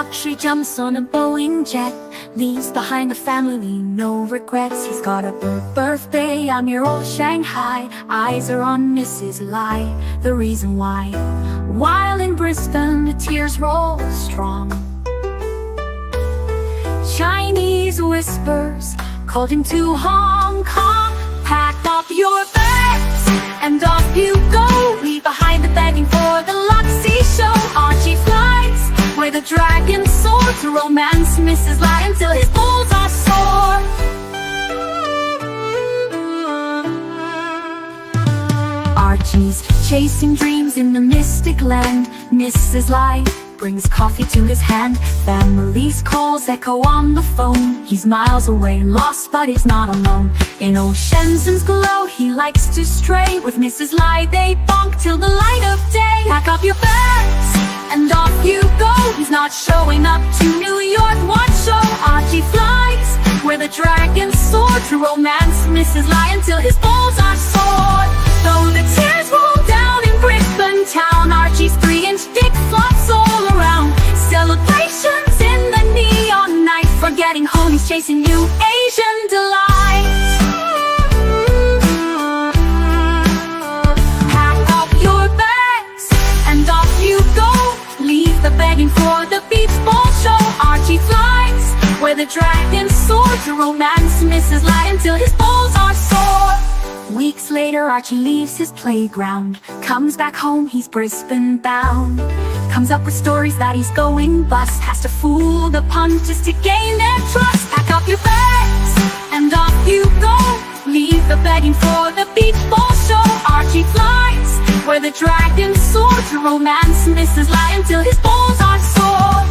luxury, jumps on a Boeing jet, leaves behind a family, no regrets. He's got a birthday on your old Shanghai, eyes are on Mrs. Lai, the reason why. While in Brisbane, the tears roll strong. Chinese whispers called him to Hong Kong. Pack up your bags and off you go. Leave behind the begging for the Luxy show. Archie flies where the dragon soars to romance Mrs. Lai until his balls are sore. Archie's chasing dreams in the mystic land. Mrs. Lai brings coffee to his hand. Family's calls echo on the phone. He's miles away, lost, but he's not alone. In old Shenzhen's glow, he likes to stray. With Mrs. Lai, they bonk till the light of day. Pack up your bags and off you go. He's not showing up to New York, what show? Archie flies where the dragons soar to romance Mrs. Lai until his balls are sore. Though the tears roll down in Brisbane town, Archie's 3-inch dick flops all around. Celebrations in the neon night, forgetting home, he's chasing new Asian delight. Pack up your bags and off you go. Leave the begging for the beach ball show. Archie flies where the dragons soar to romance Mrs. Lai until his balls are sore. Weeks later, Archie leaves his playground, comes back home, he's Brisbane bound. Comes up with stories that he's going bust, has to fool the punters to gain their trust. Pack up your bags and off you go. Leave the begging for the beach ball show. Archie flies where the dragons soar to romance Mrs. Lai until his balls are sore.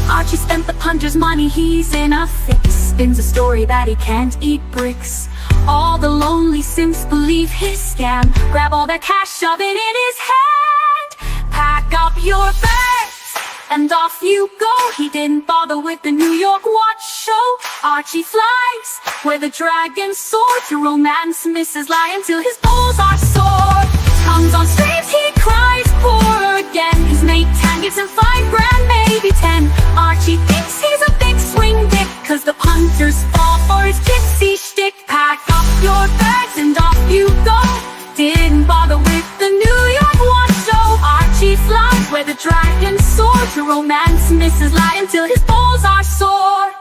Archie spent the punter's money, he's in a fix. Spins a story that he can't eat bricks. All the lonely simps believe his scam. Grab all their cash, shove it in his hand. Pack up your bags and off you go. He didn't bother with the New York watch show. Archie flies where the dragons soar to romance Mrs. Lai until his balls are sore. Comes on streams, he cries poor again. His mate Tan gives him $5 grand, maybe 10. Archie thinks he's a big swing dick, cause the punters fall for his gypsy shtick. Pack up your bags and off you go. Didn't bother with the New York watch show. Archie flies where the dragons soar to romance Mrs. Lai until his balls are sore.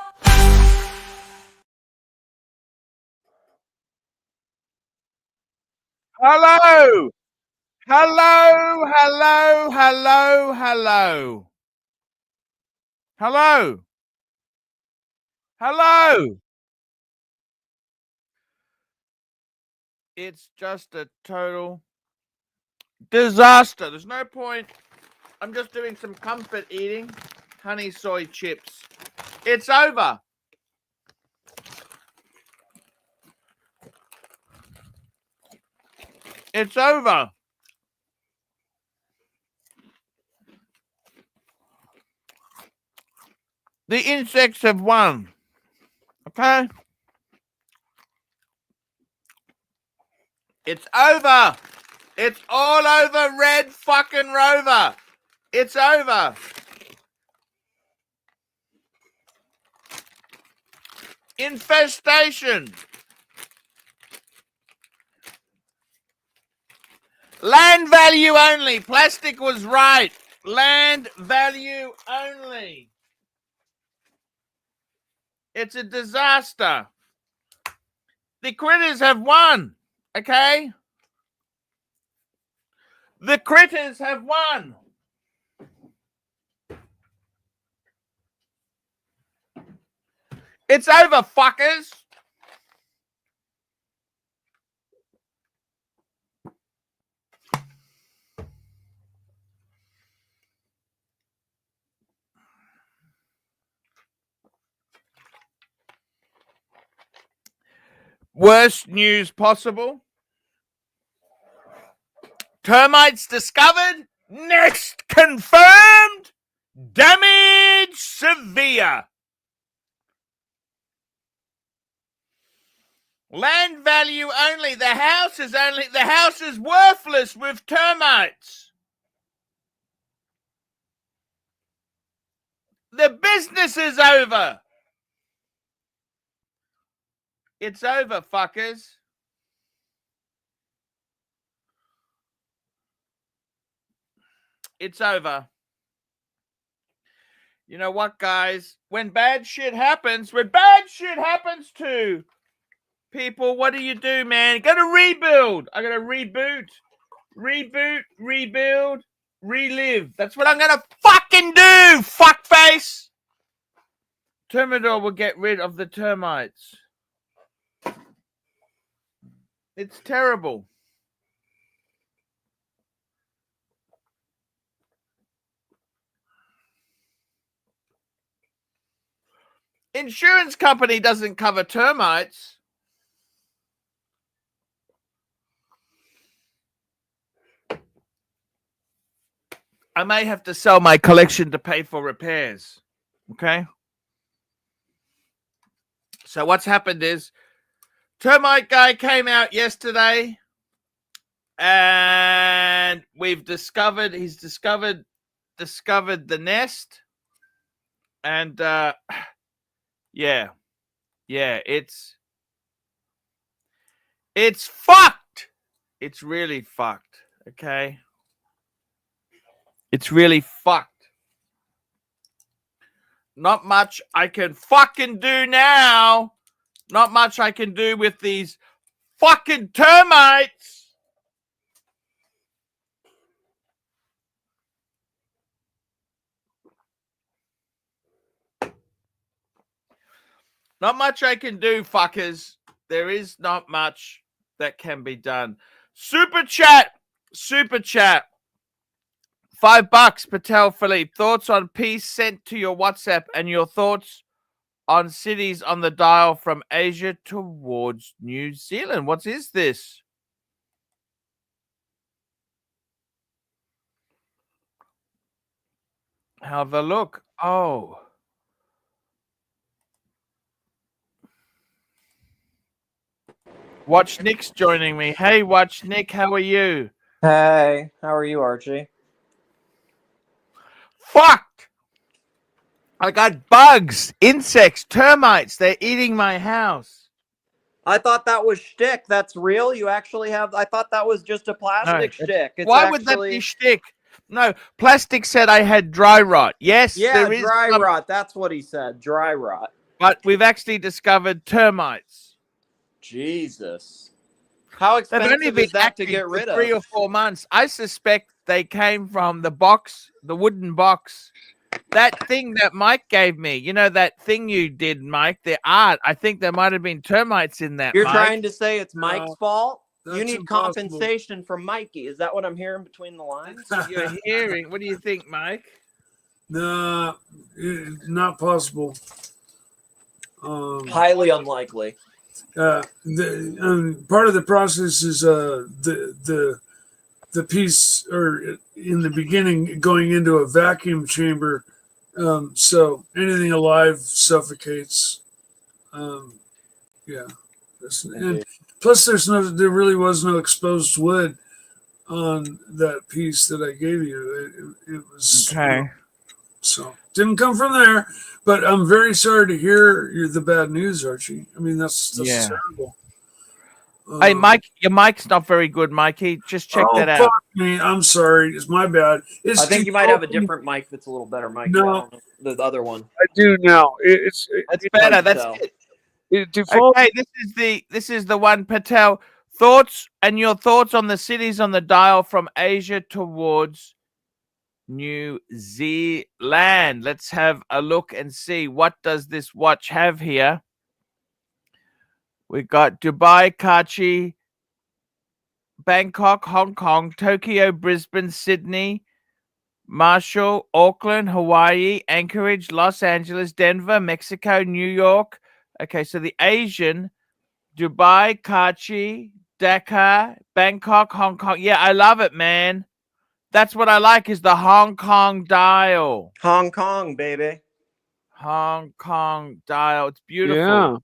Hello! Hello, hello, hello, hello. Hello. Hello. It's just a total disaster. There's no point. I'm just doing some comfort eating. Honey soy chips. It's over. It's over. The insects have won. Okay? It's over. It's all over, Red fucking Rover. It's over. Infestation. Land value only. Plastic was right. Land value only. It's a disaster. The critters have won. Okay? The critters have won. It's over, fuckers. Worst news possible. Termites discovered. Nest confirmed. Damage severe. Land value only. The house is worthless with termites. The business is over. It's over, fuckers. It's over. You know what, guys? When bad shit happens to people, what do, man? Gotta rebuild. I gotta reboot, rebuild, relive. That's what I'm gonna fucking do, fuckface. Termite will get rid of the termites. It's terrible. Insurance company doesn't cover termites. I may have to sell my collection to pay for repairs. Okay? So what's happened is termite guy came out yesterday and he's discovered the nest. And yeah, it's fucked. It's really fucked. Okay. It's really fucked. Not much I can fucking do now. Not much I can do with these fucking termites. Not much I can do, fuckers. There is not much that can be done. Super chat. $5, Patel Philippe. Thoughts on peace sent to your WhatsApp and your thoughts on cities on the dial from Asia towards New Zealand. What is this? Have a look. Oh. Watch Nick's joining me. Hey, Watch Nick, how are you? Hey, how are you, Archie? Fucked! I got bugs, insects, termites. They're eating my house. I thought that was shtick. That's real? You actually have... I thought that was just a plastic shtick. Why would that be shtick? No, plastic said I had dry rot. Yes, yeah, there is dry rot. That's what he said. Dry rot. But we've actually discovered termites. Jesus. How expensive is that to get rid of? 3 or 4 months. I suspect they came from the box, the wooden box. That thing that Mike gave me, you know, that thing you did, Mike, the art. I think there might have been termites in that. You're Mike. trying to say it's Mike's fault? You need impossible. compensation from Mikey. Is that what I'm hearing between the lines? You're hearing. What do you think, Mike? No, not possible. Highly unlikely. Part of the process is the piece, or in the beginning, going into a vacuum chamber. So anything alive suffocates. Yeah, and plus there really was no exposed wood on that piece that I gave you. It was okay. So didn't come from there. But I'm very sorry to hear the bad news, Archie. I mean, that's terrible. Hey, Mike, your mic's not very good, Mikey. Just check that out. Fuck me. I'm sorry. It's my bad. I think you might have a different mic that's a little better, Mike. No. The other one. I do now. It's better. That's it. Okay, this is the one, Patel. Thoughts and your thoughts on the cities on the dial from Asia towards New Zealand. Let's have a look and see what does this watch have here. We got Dubai, Karachi, Bangkok, Hong Kong, Tokyo, Brisbane, Sydney, Marshall, Auckland, Hawaii, Anchorage, Los Angeles, Denver, Mexico, New York. Okay, so the Asian, Dubai, Karachi, Dakar, Bangkok, Hong Kong. Yeah, I love it, man. That's what I like, is the Hong Kong dial. Hong Kong, baby. Hong Kong dial. It's beautiful. Yeah.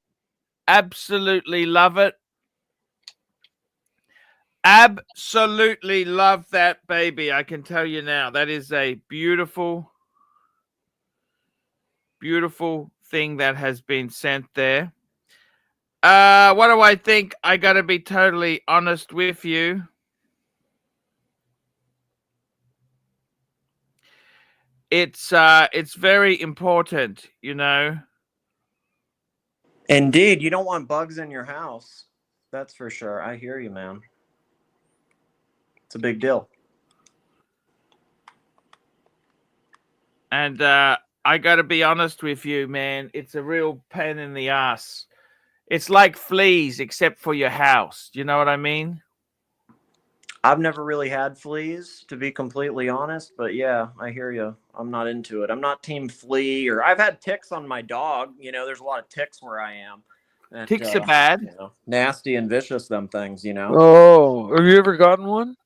Absolutely love it. Absolutely love that baby. I can tell you now. That is a beautiful beautiful thing that has been sent there. What do I think? I got to be totally honest with you. It's very important, you know. Indeed, you don't want bugs in your house. That's for sure. I hear you, man. It's a big deal. And I got to be honest with you, man. It's a real pain in the ass. It's like fleas, except for your house. Do you know what I mean? I've never really had fleas, to be completely honest. But yeah, I hear you. I'm not into it. I'm not team flea. Or I've had ticks on my dog. You know, there's a lot of ticks where I am. And, Ticks are bad. You know, nasty and vicious, them things, you know. Oh, have you ever gotten one?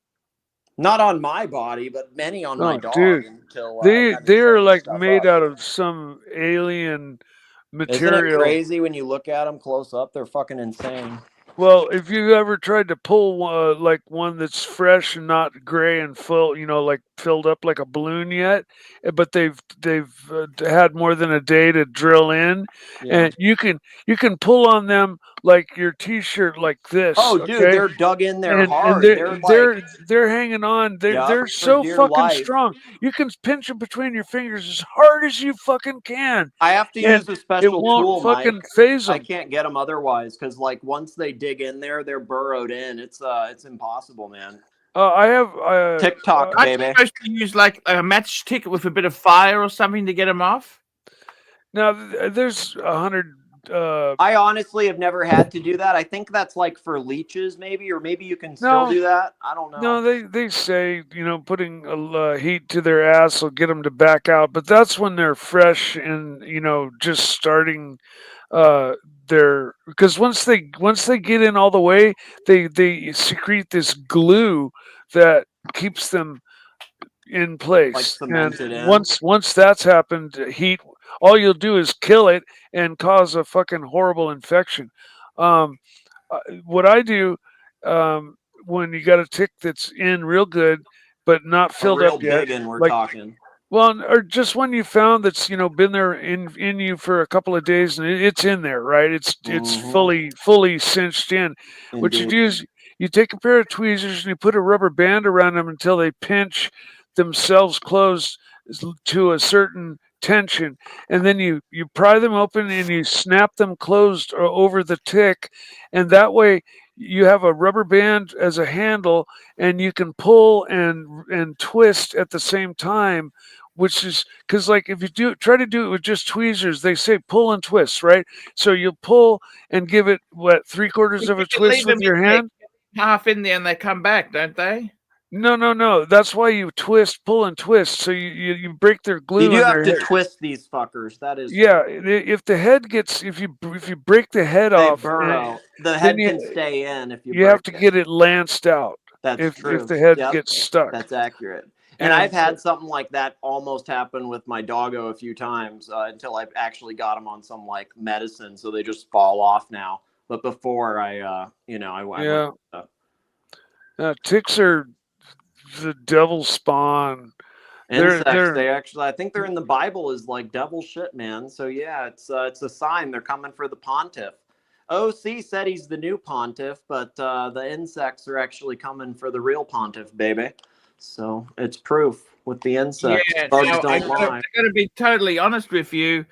Not on my body, but many on my dog. Dude, until they're like made out of some alien material. Isn't it crazy when you look at them close up? They're fucking insane. Well, if you ever tried to pull like one that's fresh and not gray and full, you know, like filled up like a balloon yet, but they've had more than a day to drill in, and you can pull on them like your T-shirt, like this. Oh, dude, okay? they're dug in there hard. And they're hanging on. They're so fucking strong. You can pinch them between your fingers as hard as you fucking can. I have to use a special tool, fucking Mike. phase them. I can't get them otherwise, because like once they dig in there, they're burrowed in. It's impossible, man. I have TikTok, baby. I'm supposed to use like a matchstick with a bit of fire or something to get them off. Now there's 100. I honestly have never had to do that. I think that's like for leeches, maybe, or maybe you can still do that. I don't know. No, they say, you know, putting heat to their ass will get them to back out, but that's when they're fresh and, you know, just starting because once they get in all the way, they secrete this glue that keeps them in place. Like cemented in. Once that's happened, heat, all you'll do is kill it and cause a fucking horrible infection. What I do when you got a tick that's in real good but not filled up yet, we're talking. Well, or just when you found that's, you know, been there in you for a couple of days and it's in there, right? It's fully cinched in. Indeed. What you do is you take a pair of tweezers and you put a rubber band around them until they pinch themselves closed to a certain tension, and then you pry them open and you snap them closed over the tick, and that way you have a rubber band as a handle and you can pull and twist at the same time, which is because, like, if you try to do it with just tweezers, they say pull and twist, right? So you'll pull and give it 3/4 of a twist with your hand, half in there, and they come back, don't they? No. That's why you pull and twist. So you break their glue. You do have to head. Twist these fuckers. That is. Yeah. If the head gets, if you break the head off, burrow. The head can stay in. If you have to get it lanced out. That's true. If the head gets stuck. That's accurate. And I've had something like that almost happen with my doggo a few times until I've actually got them on some like medicine, so they just fall off now. But before I ticks are the devil's spawn. Insects, they actually, I think they're in the Bible as like devil shit, man. So yeah, it's a sign they're coming for the pontiff. OC said he's the new pontiff, but the insects are actually coming for the real pontiff, baby. So it's proof with the insects. Yeah, bugs don't lie. I'm going to be totally honest with you.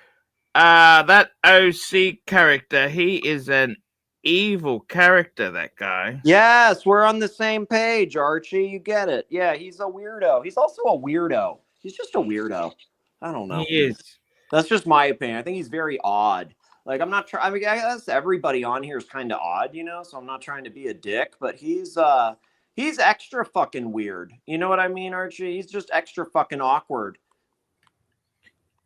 That OC character, he is an evil character, that guy. Yes, we're on the same page, Archie. You get it. Yeah, he's a weirdo. He's also a weirdo. He's just a weirdo. I don't know. He is. That's just my opinion. I think he's very odd. Like, I'm not trying. I mean, I guess everybody on here is kind of odd, you know. So I'm not trying to be a dick, but he's extra fucking weird. You know what I mean, Archie? He's just extra fucking awkward.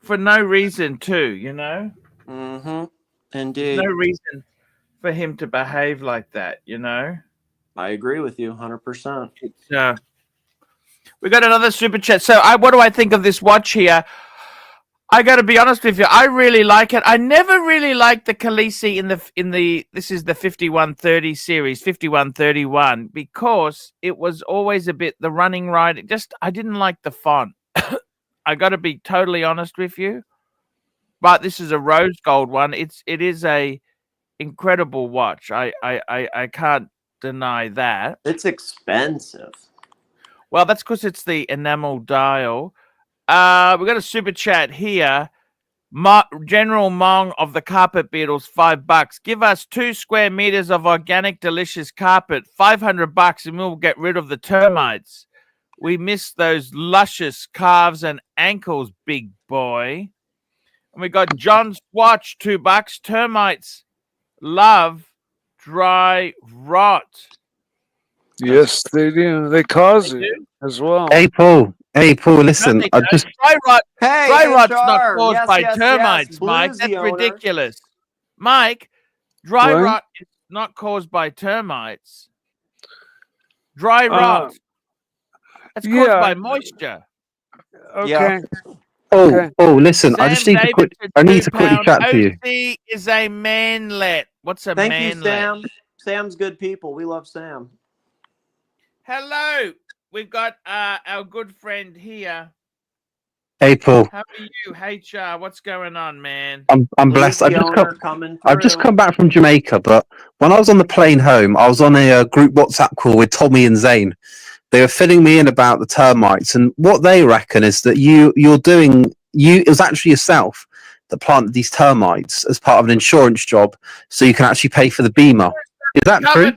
For no reason, too, you know? Mm-hmm. Indeed. There's no reason for him to behave like that, you know? I agree with you 100%. We got another super chat. So what do I think of this watch here? I got to be honest with you. I really like it. I never really liked the Khaleesi in the this is the 5130 series, 5131, because it was always a bit the running ride. I didn't like the font. I got to be totally honest with you. but this is a rose gold one. It is a incredible watch. I can't deny that. It's expensive. Well, that's because it's the enamel dial. We got a super chat here. General Mong of the Carpet Beetles, $5. Give us 2 square meters of organic, delicious carpet, $500, and we'll get rid of the termites. We miss those luscious calves and ankles, big boy. And we got John Swatch, $2. Termites love dry rot. Yes, they do. They cause it as well. Hey Paul, listen. I just dry rot. Hey, Dry rot's HR. not caused Yes, by yes, termites, yes. Mike. Bluesy That's owner. ridiculous. Mike, dry What? rot is not caused by termites. Dry rot. It's caused yeah. by moisture. Okay. Yeah. listen. I just Sam need to Davidson, I need to quickly £2. chat to you. OC is a manlet. What's a Thank manlet? you, Sam. Sam's good people. We love Sam. Hello. We've got our good friend here. Hey Paul, How are you, HR? What's going on, man? I'm blessed. Bluesy owner coming I've just through. come back from Jamaica, but when I was on the plane home, I was on a group WhatsApp call with Tommy and Zane. They were filling me in about the termites, and what they reckon is that it was actually yourself that planted these termites as part of an insurance job, so you can actually pay for the beamer. Is that true?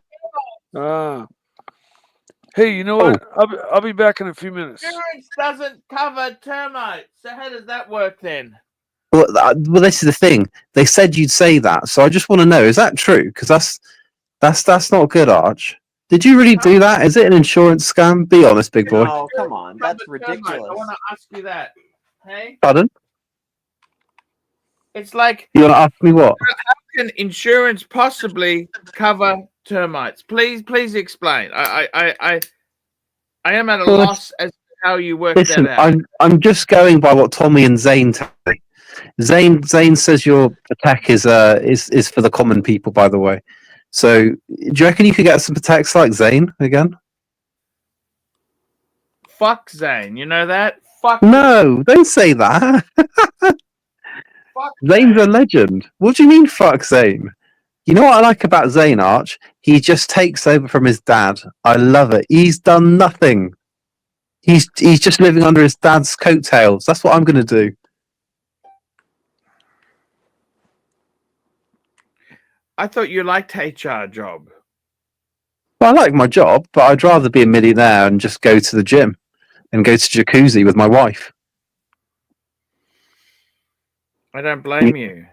Hey, you know what? I'll be back in a few minutes. Insurance doesn't cover termites. So how does that work then? Well, this is the thing. They said you'd say that, so I just want to know: is that true? Because that's not good, Arch. Did you really do that? Is it an insurance scam? Be honest, big boy. Oh, come on. That's ridiculous. I want to ask you that. Hey? Pardon? It's like, You want to ask me what? how can insurance possibly cover termites? Please explain. I am at a Well, loss as to how you work Listen, that out. I'm just going by what Tommy and Zane tell me. Zane says your attack is for the common people, by the way. So, do you reckon you could get some attacks like Zane again? Fuck Zane, you know that? Fuck. No, don't say that. Fuck Zane's a legend. What do you mean, fuck Zane? You know what I like about Zane, Arch? He just takes over from his dad. I love it. He's done nothing. He's just living under his dad's coattails. That's what I'm going to do. I thought you liked HR job. Well, I like my job, but I'd rather be a millionaire and just go to the gym and go to jacuzzi with my wife. I don't blame you.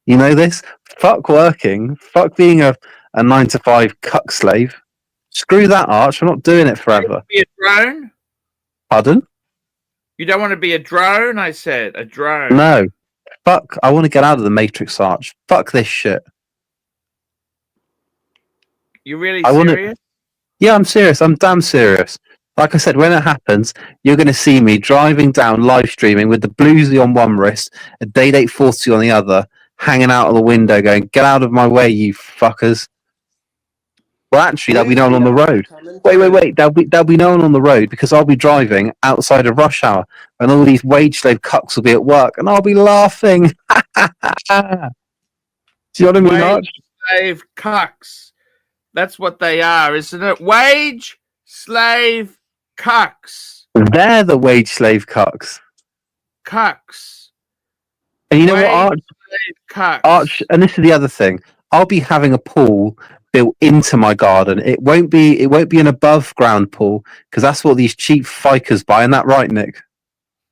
You know this? Fuck working. Fuck being a 9-to-5 cuck slave. Screw that, Arch. I'm not doing it forever. Be a drone? Pardon? You don't want to be a drone? I said a drone. No. Fuck. I want to get out of the Matrix, Arch. Fuck this shit. You really I wanna- serious? Yeah, I'm serious. I'm damn serious. Like I said, when it happens, you're going to see me driving down, live streaming with the bluesy on one wrist, a Day 840 on the other, hanging out of the window going, get out of my way, you fuckers. Well, actually, there'll be no one on the road. Wait. There'll be no one on the road because I'll be driving outside of rush hour and all these wage slave cucks will be at work and I'll be laughing. Do you know what I mean, Wage Arch? slave cucks. That's what they are, isn't it? Wage slave cucks. They're the wage slave cucks. Cucks. And you know what, Wage Arch? slave cucks. Arch, and this is the other thing. I'll be having a pool built into my garden. It won't be an above ground pool because that's what these cheap fikers buy. Isn't that right, Nick?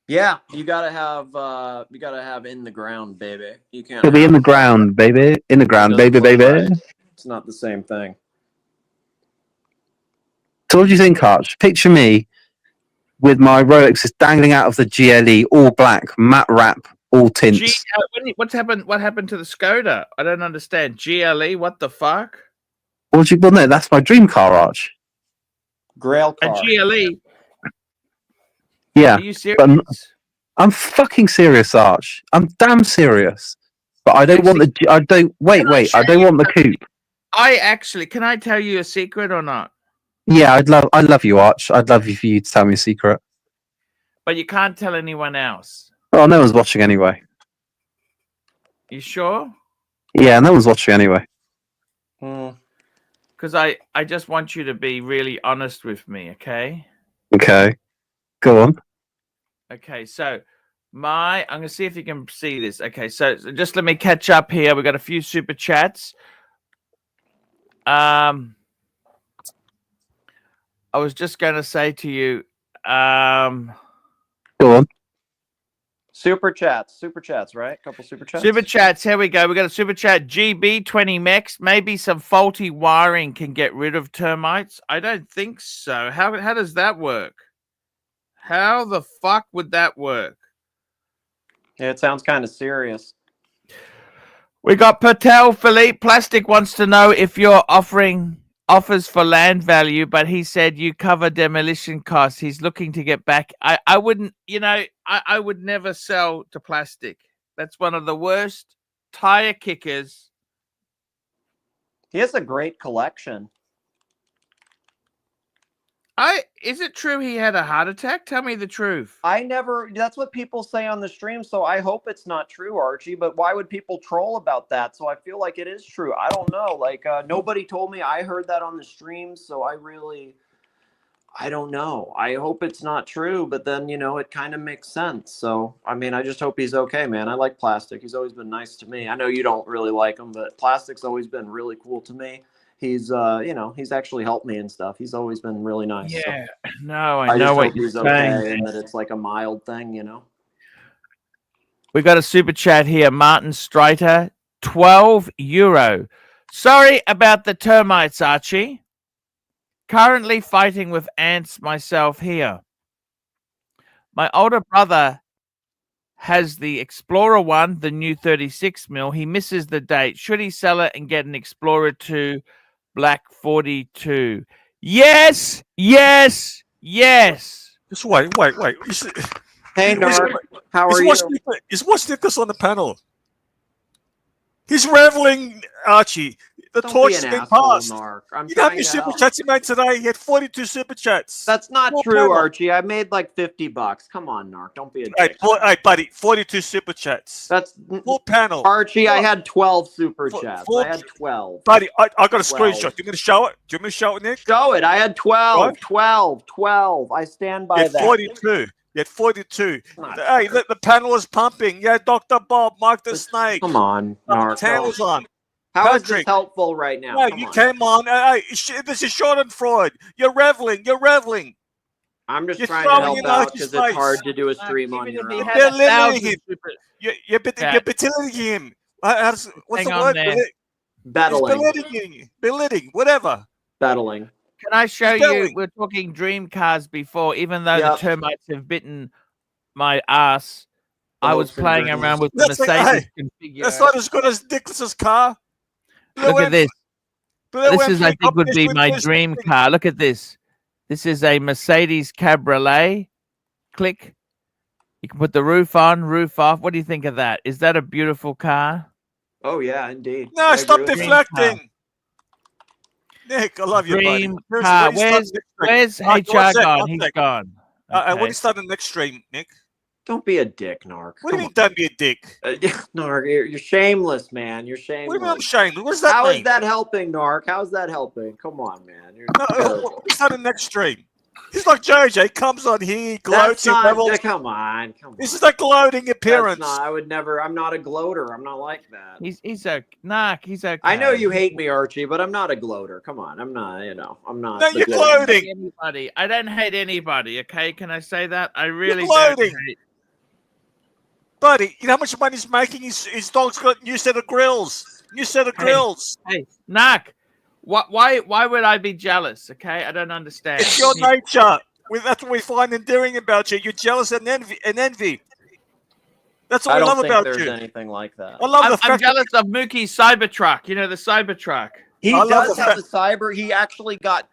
Yeah, you gotta have in the ground, baby. You can't. It'll be in the ground, baby. In the ground, baby, baby. It's not the same thing. So what do you think, Arch? Picture me with my Rolexes dangling out of the GLE, all black, matte wrap, all tints. What happened to the Skoda? I don't understand. GLE, what the fuck? Well, no, that's my dream car, Arch. Grail A car. GLE? Yeah. Are you serious? I'm fucking serious, Arch. I'm damn serious. But I don't want the. I don't. Wait. I don't want the coupe. Can I tell you a secret or not? Yeah, I love you, Arch. I'd love you for you to tell me a secret. But you can't tell anyone else. Well, no one's watching anyway. You sure? Yeah, no one's watching anyway. Because I just want you to be really honest with me, okay? Okay. Go on. Okay, so I'm going to see if you can see this. Okay, so just let me catch up here. We've got a few super chats. I was just going to say to you, Go on. Super chats, right? Couple super chats. Super chats, here we go. We got a super chat. GB20 Mex. Maybe some faulty wiring can get rid of termites. I don't think so. How does that work? How the fuck would that work? Yeah, it sounds kind of serious. We got Patel Philippe. Plastic wants to know if you're offering offers for land value, but he said you cover demolition costs. He's looking to get back. I wouldn't, I would never sell to Plastic. That's one of the worst tire kickers. He has a great collection. Is it true he had a heart attack? Tell me the truth. That's what people say on the stream, so I hope it's not true, Archie, but why would people troll about that? So I feel like it is true. I don't know. Like, nobody told me. I heard that on the stream, so I don't know. I hope it's not true, but then, it kind of makes sense. So, I mean, I just hope he's okay, man. I like Plastic. He's always been nice to me. I know you don't really like him, but Plastic's always been really cool to me. He's he's actually helped me and stuff. He's always been really nice. Yeah, so no, I know what you're saying. and that it's like a mild thing, We got a super chat here. Martin Streiter, €12. Sorry about the termites, Archie. Currently fighting with ants myself here. My older brother has the Explorer 1, the new 36mm. He misses the date. Should he sell it and get an Explorer 2 Black 42? Yes, yes, yes. Just wait. Hey, Nark, how are you? Watch this on the panel. He's reveling, Archie. The torch has been passed. Nark. You know how many super chats he made today? He had 42 super chats. That's not true, Archie. I made like $50. Come on, Nark. Don't be a dick. Hey, buddy, 42 super chats. That's full panel. Archie, I had 12 super chats. I had 12. Buddy, I got a screenshot. Do you want me to show it? Do you want me to show it, Nick? Show it. I had 12. What? 12. I stand by that. 42. You had 42. Hey, the panel is pumping. Yeah, Dr. Bob, Mike the Snake. Come on, Nark. Panel's on. How is this helpful right now? No, you came on. Hey, this is Schadenfreude. You're reveling. I'm just trying to help out because it's hard to do a stream on your own. You're belittling him. You're belittling him. What's the word? Battling. Belittling. Whatever. Battling. Can I show you? We're talking dream cars before, even though the termites have bitten my ass. I was playing around with the Mercedes configuration. That's not as good as Nicholas's car. Look at this. This is, I think, would be my dream car. Look at this. This is a Mercedes Cabriolet. Click. You can put the roof on, roof off. What do you think of that? Is that a beautiful car? Oh, yeah, indeed. No, stop deflecting. Nick, I love you, buddy. Where's HR gone? He's gone. When do you start the next stream, Nick? Don't be a dick, Nark. What do you mean, don't be a dick? Nark, you're shameless, man. You're shameless. What do you mean I'm shameless? What does that mean? How is that helping, Nark? How's that helping? Come on, man. What's that the next stream? He's like JJ, comes on here, he gloats. Come on. This is a gloating appearance. I would never. I'm not a gloater. I'm not like that. He's a Nark. He's okay. I know you hate me, Archie, but I'm not a gloater. Come on, I'm not. I'm not. No, you're gloating. I don't hate anybody. Okay, can I say that? I really don't hate. Buddy, you know how much money he's making? His dog's got a new set of grills. Hey, Nark. Why would I be jealous? Okay, I don't understand. It's your nature. That's what we find endearing about you. You're jealous and envy. That's what I love about you. I don't think there's anything like that. I'm jealous of Mookie's Cybertruck. You know, the Cybertruck. He does have the Cyber. He actually got,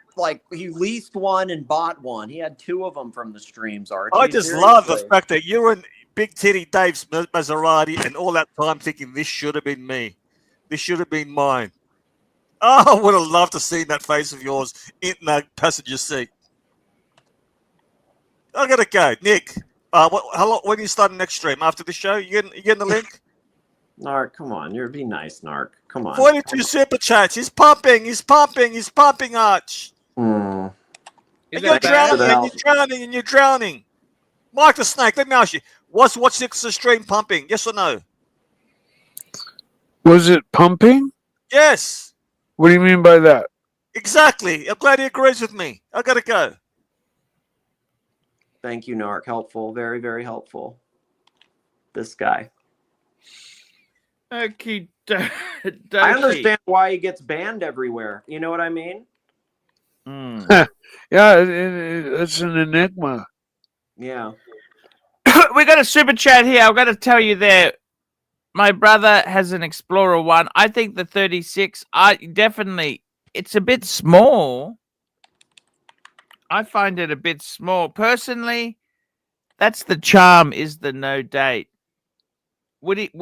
he leased one and bought one. He had 2 of them from the streams, Archie. I just love the fact that you're in Big Titty Dave's Maserati and all that time thinking this should have been me. This should have been mine. Oh, I would have loved to see that face of yours in the passenger seat. I gotta go, Nick. When are you starting next stream after the show? You getting the link? Narc, come on. You're be nice, Narc. Come on. 42 super chats. He's pumping. He's pumping. He's pumping, Arch. Hmm. And you're drowning. And you're drowning. And you're drowning. Mike the Snake. Let me ask you. Was Watch Nix's stream pumping? Yes or no? Was it pumping? Yes. What do you mean by that? Exactly. I'm glad he agrees with me. I gotta go. Thank you, Narc. Helpful. Very, very helpful. This guy. Okay. I understand why he gets banned everywhere. You know what I mean? Mm. Yeah, it's an enigma. Yeah. We got a super chat here. I've got to tell you there. My brother has an Explorer 1. I think the 36, definitely, it's a bit small. I find it a bit small. Personally, that's the charm, is the no date.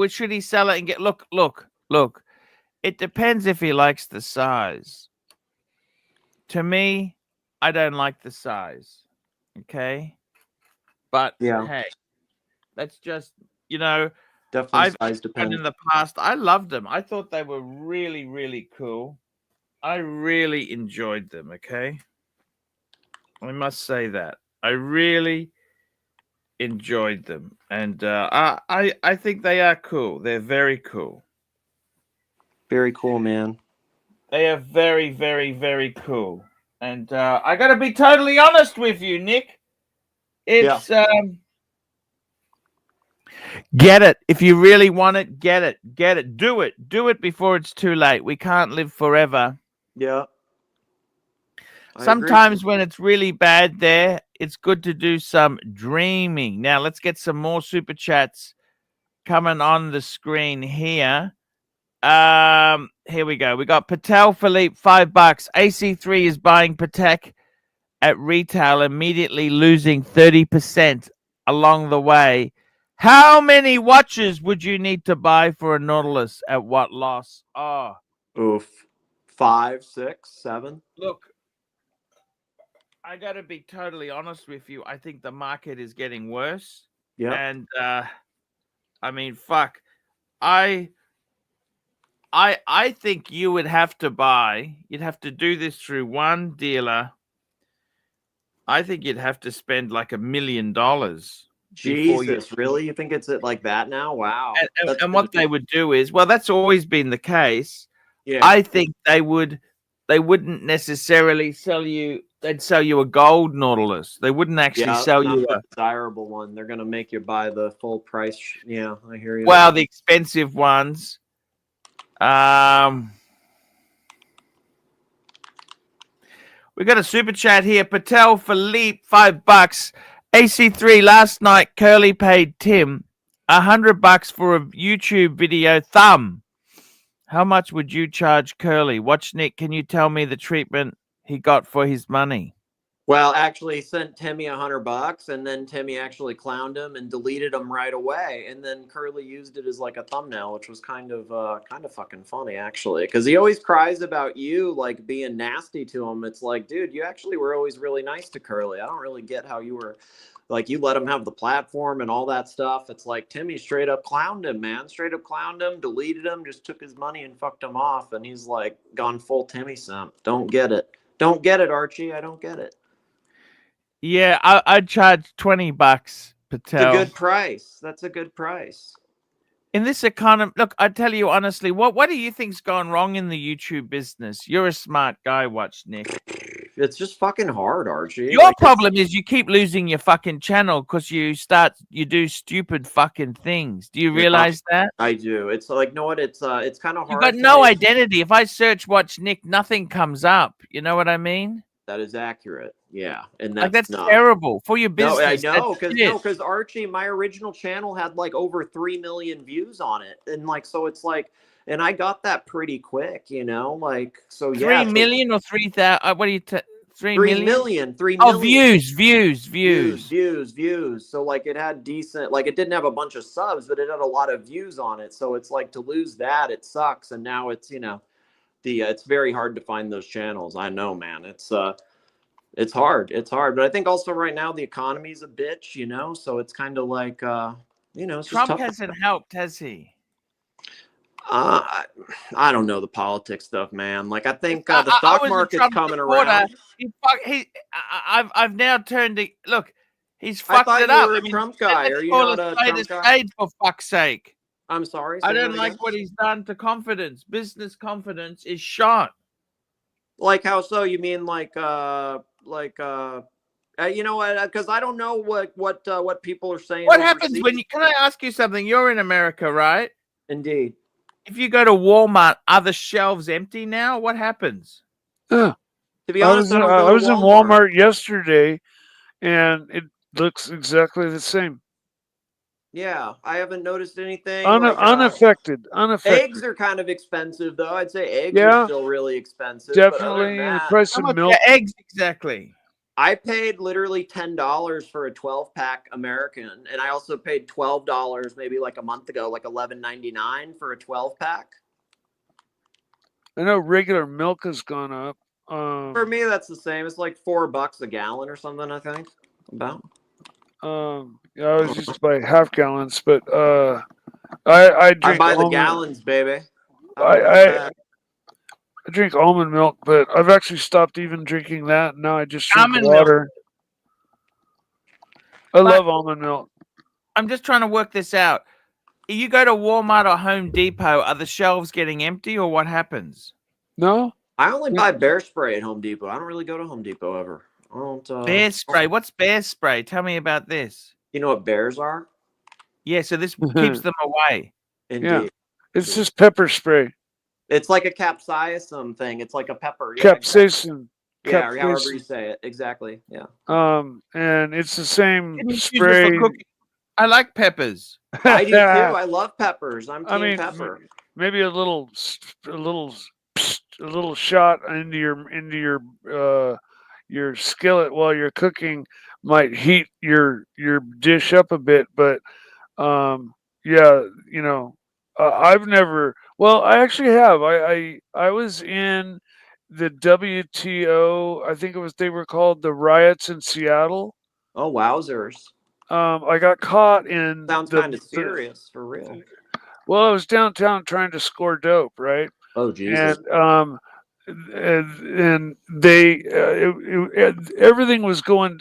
Should he sell it and get, look. It depends if he likes the size. To me, I don't like the size. Okay? But, Yeah. hey, that's just, you know, Definitely size depends. in the past, I loved them. I thought they were really, really cool. I really enjoyed them, okay? I must say that. I really enjoyed them. And I think they are cool. They're very cool. Very cool, man. They are very, very, very cool. And I got to be totally honest with you, Nick. It's... Get it. If you really want it, get it. Get it. Do it. Do it before it's too late. We can't live forever. Yeah. Sometimes when it's really bad there, it's good to do some dreaming. Now, let's get some more super chats coming on the screen here. Here we go. We got Patel Philippe, $5. AC3 is buying Patek at retail, immediately losing 30% along the way. How many watches would you need to buy for a Nautilus at what loss? Oh. Oof. 5, 6, 7. Look, I got to be totally honest with you. I think the market is getting worse. Yeah. And, I mean, fuck. I think you would have to buy, you'd have to do this through one dealer. I think you'd have to spend like $1 million. Jesus, really? You think it's like that now? Wow. And what they would do is, well, that's always been the case. Yeah. I think they wouldn't necessarily sell you. They'd sell you a gold Nautilus. They wouldn't actually sell you a desirable one. They're gonna make you buy the full price. Yeah, I hear you. Well, the expensive ones. We got a super chat here. Patel Philippe, $5. AC3 last night. Curly paid Tim $100 for a YouTube video. Thumb. How much would you charge Curly? Watch Nick. Can you tell me the treatment he got for his money? Well, actually, he sent Timmy $100, and then Timmy actually clowned him and deleted him right away. And then Curly used it as like a thumbnail, which was kind of fucking funny, actually, because he always cries about you like being nasty to him. It's like, dude, you actually were always really nice to Curly. I don't really get how you were like, you let him have the platform and all that stuff. It's like Timmy straight up clowned him, man. Straight up clowned him, deleted him, just took his money and fucked him off. And he's like gone full Timmy simp. Don't get it. Don't get it, Archie. I don't get it. Yeah, I'd charge $20, Patel. It's a good price. That's a good price. In this economy, look, I tell you honestly, what do you think's gone wrong in the YouTube business? You're a smart guy, Watch Nick. It's just fucking hard, Archie. Your problem is you keep losing your fucking channel because you do stupid fucking things. Do you realize that? I do. It's like, know what? It's kind of hard. You've got no identity. If I search Watch Nick, nothing comes up. You know what I mean? That is accurate. Yeah, and that's terrible for your business. No, I know, because Archie, my original channel had like over 3 million views on it, and like, so it's like, and I got that pretty quick, you know, like, so yeah. 3 million or 3,000? What do you? 3 million? 3 million. Oh, views. So like, it had decent, like, it didn't have a bunch of subs, but it had a lot of views on it. So it's like, to lose that, it sucks. And now it's, you know, it's very hard to find those channels. I know, man. It's hard. It's hard. But I think also right now the economy's a bitch, you know, so it's kind of like, you know, it's Trump just tough. hasn't helped, has he? I don't know the politics stuff, man. Like I think I the stock was a market's Trump coming supporter. around. I've now turned to look. He's I fucked thought it you up. were I a mean, Trump guy. let's Are you call not a a spade Trump guy? for fuck's sake. I'm sorry. I say don't that like again? what he's done to confidence. Business confidence is shot. Like how so? You mean like you know what? Because I don't know what people are saying. What happens overseas. when you? Can I ask you something? You're in America, right? Indeed. If you go to Walmart, are the shelves empty now? What happens? Yeah. To be honest, I don't go I to was in Walmart. Walmart yesterday, and it looks exactly the same. Yeah, I haven't noticed anything. Unaffected. Eggs are kind of expensive, though. I'd say eggs are Yeah, still really expensive. But other than definitely. The that, price How of much milk. are eggs exactly? I paid literally $10 for a 12-pack American, and I also paid $12 maybe like a month ago, like $11.99 for a 12-pack. I know regular milk has gone up. For me, that's the same. It's like $4 a gallon or something. I think about. Yeah, I was used to buy half gallons, but I drink. I buy the almond, gallons, baby. I drink almond milk, but I've actually stopped even drinking that. Now I just drink Almond water. I But- love almond milk. I'm just trying to work this out. You go to Walmart or Home Depot, are the shelves getting empty or what happens? No, I only buy bear spray at Home Depot. I don't really go to Home Depot ever. I don't. Bear spray. What's bear spray? Tell me about this. You know what bears are? Yeah, so this keeps them away. Indeed. Yeah. It's just pepper spray. It's like a capsaicin thing. It's like a pepper. Yeah, Capsaicin. Yeah, or however you say it. Exactly. Yeah. And it's the same Can you use it spray. for cooking? I like peppers. I do too. I love peppers. I'm team I mean, pepper. maybe a little shot into your skillet while you're cooking might heat your dish up a bit, but yeah, you know, I've never. Well, I actually have. I was in the WTO. I think they were called the riots in Seattle. Oh, wowzers. I got caught in. Sounds kind of serious, for real. Well, I was downtown trying to score dope, right? Oh, Jesus. And they everything was going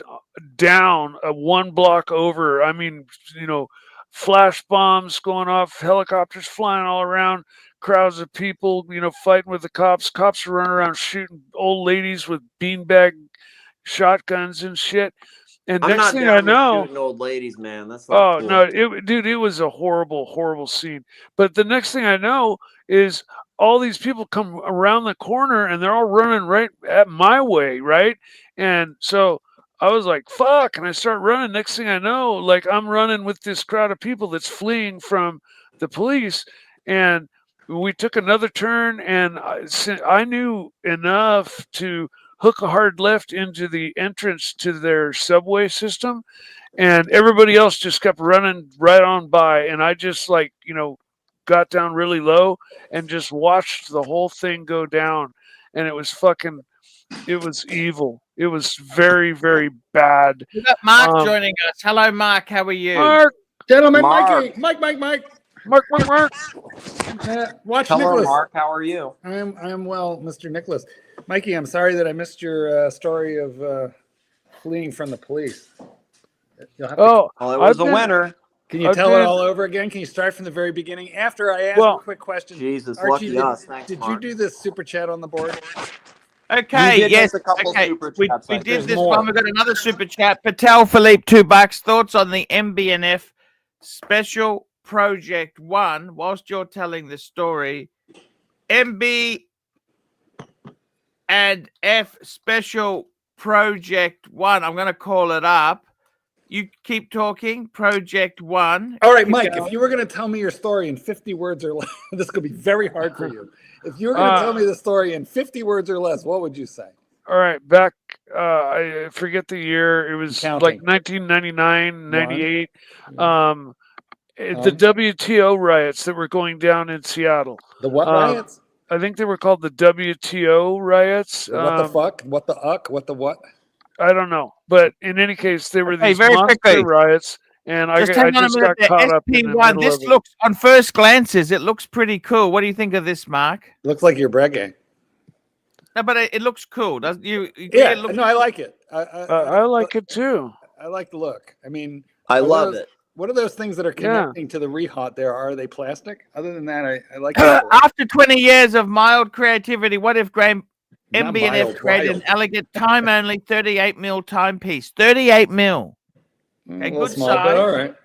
down one block over. I mean, you know, flash bombs going off, helicopters flying all around, crowds of people, you know, fighting with the cops. Cops are running around shooting old ladies with beanbag shotguns and shit. And I'm next not thing down I with know, shooting old ladies, man. That's not cool. no, dude, it was a horrible scene. But the next thing I know is all these people come around the corner and they're all running right at my way, right? And so I was like, fuck, and I start running. Next thing I know, like I'm running with this crowd of people that's fleeing from the police. And we took another turn, and I knew enough to hook a hard left into the entrance to their subway system, and everybody else just kept running right on by, and I just, like, you know, got down really low and just watched the whole thing go down. And it was evil. It was very, very bad. We got Mark joining us. Hello, Mark. How are you? Mark, Gentlemen, Mark. Mike. Mark. Watch Hello, Nicholas. Mark. How are you? I'm well, Mr. Nicholas. Mikey, I'm sorry that I missed your story of fleeing from the police. You'll have to, Well, it was a winner. Can you tell it all over again? Can you start from the very beginning? After I ask a quick question. Jesus, Archie, lucky us. Thanks, did Mark. you do this super chat on the board? Okay, We did yes. make a couple Okay, super we chats, I did think. this More. one. We got another super chat. Patel Philippe, $2. Thoughts on the MBNF special project one? Whilst you're telling the story, MB and F special project one. I'm going to call it up. You keep talking. Project one. All right, Mike, if you were going to tell me your story in 50 words or less, this could be very hard for you. If you were going to tell me the story in 50 words or less, what would you say? All right, back, I forget the year. It was Counting. like 1999, 98. The WTO riots that were going down in Seattle. The what riots? I think they were called the WTO riots. What the fuck? What the uck? What the what? I don't know. But in any case, there were these very monster quickly. riots, And I Just hang on a just minute. got caught up in the SP1. middle This of it. looks, on first glances, it looks pretty cool. What do you think of this, Mark? Looks like your Breguet. No, but it looks cool. Doesn't you? Yeah, It looks no, I like it. I like it too. I like the look. I mean, I what are love those- it. What are those things that are Yeah. connecting to the rehot there? Are they plastic? Other than that, I like it. After 20 years of mild creativity, what if Graham Not MB&F mild, created an wild. elegant time-only 38mm timepiece? 38mm. A Okay, little good small, but size. all right.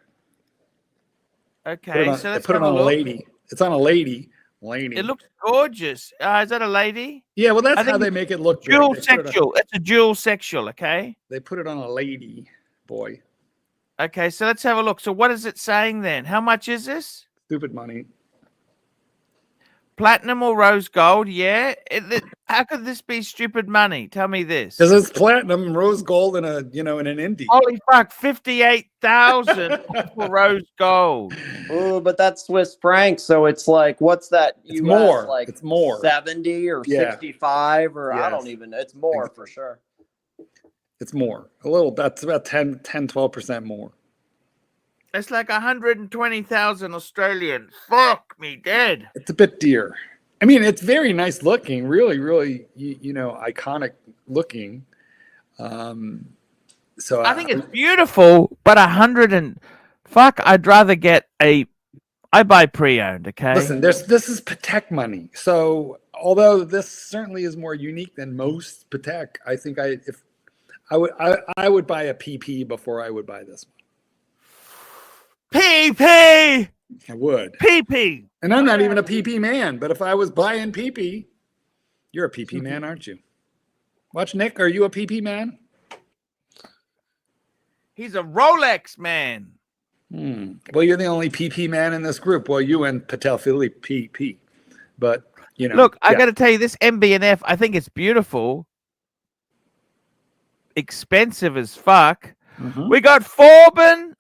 Okay, so They let's put it have a on a look. lady. It's on a lady. Lady. It looks gorgeous. Is that a lady? Yeah, well, that's I think how they it's make it look. big. Dual They put it on- sexual. It's a dual sexual, okay? They put it on a lady, boy. Okay, so let's have a look. So what is it saying then? How much is this? Stupid money. Platinum or rose gold? Yeah. How could this be stupid money? Tell me this. Because it's platinum, rose gold, and in an indie. Holy fuck, 58,000 for rose gold. Oh, but that's Swiss francs, so it's like, what's that? It's US, more. Like It's more. 70 or Yeah. 65 or I Yes. don't even know. It's more for sure. It's more. A little. That's about 10, 12% more. It's like 120,000 Australian. Fuck me dead. It's a bit dear. I mean, it's very nice looking. Really, really, iconic looking. So I think it's beautiful, but 100 and fuck, I'd rather get I buy pre-owned, okay? Listen, this is Patek money. So although this certainly is more unique than most Patek, I think I would buy a PP before I would buy this one. PP! I would. PP! And I'm not even a PP man, but if I was buying PP, you're a PP man, aren't you? Watch Nick, are you a PP man? He's a Rolex man. Well, you're the only PP man in this group. Well, you and Patel Philippe PP. But, Look, I yeah. got to tell you, this MB&F, I think it's beautiful. Expensive as fuck. Mhm. We got Forbin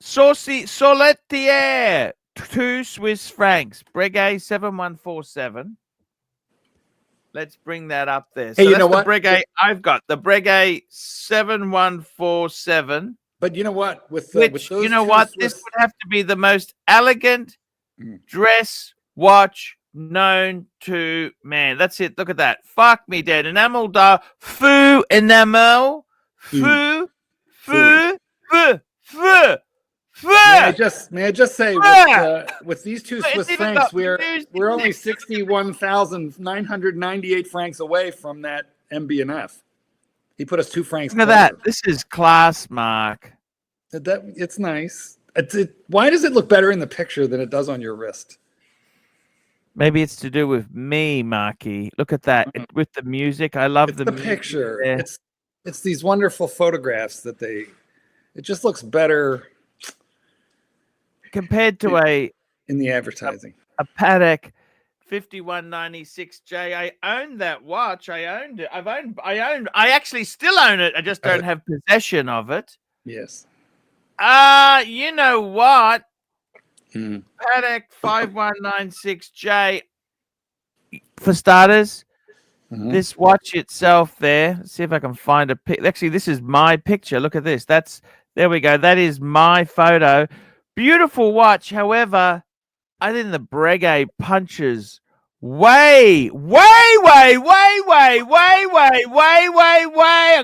Soletier, 2 Swiss francs. Breguet 7147. Let's bring that up there. Hey, you that's know the what? Breguet I've got. The Breguet 7147. But you know what? With Which, those you know two what? Swiss- This would have to be the most elegant Mm. dress watch known to man. That's it. Look at that. Fuck me dead. Enamel dial. Foo enamel. Foo. Foo. Foo. Foo. May I just say with these two It's Swiss even francs, got we're music only next to it. 61,998 francs away from that MB&F. He put us 2 francs. Look at that. This is class, Mark. It's nice. Why does it look better in the picture than it does on your wrist? Maybe it's to do with me, Marky. Look at that. With the music. I love It's the the music picture. there. It's these wonderful photographs that it just looks better Compared to in the advertising. a Patek 5196J. I owned that watch. I owned it. I actually still own it. I just don't have possession of it. Yes. You know what? Hmm. Patek 5196J. For starters, Mhm. this watch itself there. Let's see if I can find a pic. Actually, this is my picture. Look at this. There we go. That is my photo. Beautiful watch. However, I think the Breguet punches way. I'm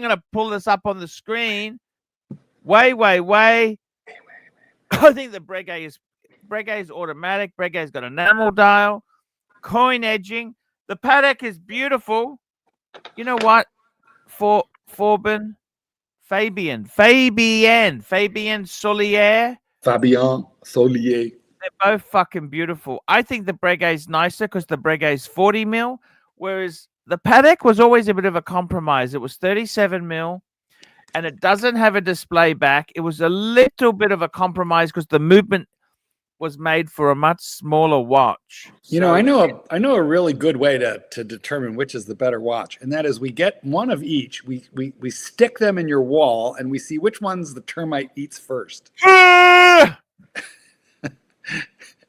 going to pull this up on the screen. Way. I think the Breguet is automatic. Breguet's got enamel dial, coin edging. The Patek is beautiful. You know what? Fabian Solier. Fabien Solier. They're both fucking beautiful. I think the Breguet's nicer because the Breguet's 40 mil, whereas the Patek was always a bit of a compromise. It was 37 mil, and it doesn't have a display back. It was a little bit of a compromise because the movement was made for a much smaller watch. I know a really good way to determine which is the better watch, and that is we get one of each. We stick them in your wall, and we see which ones the termite eats first.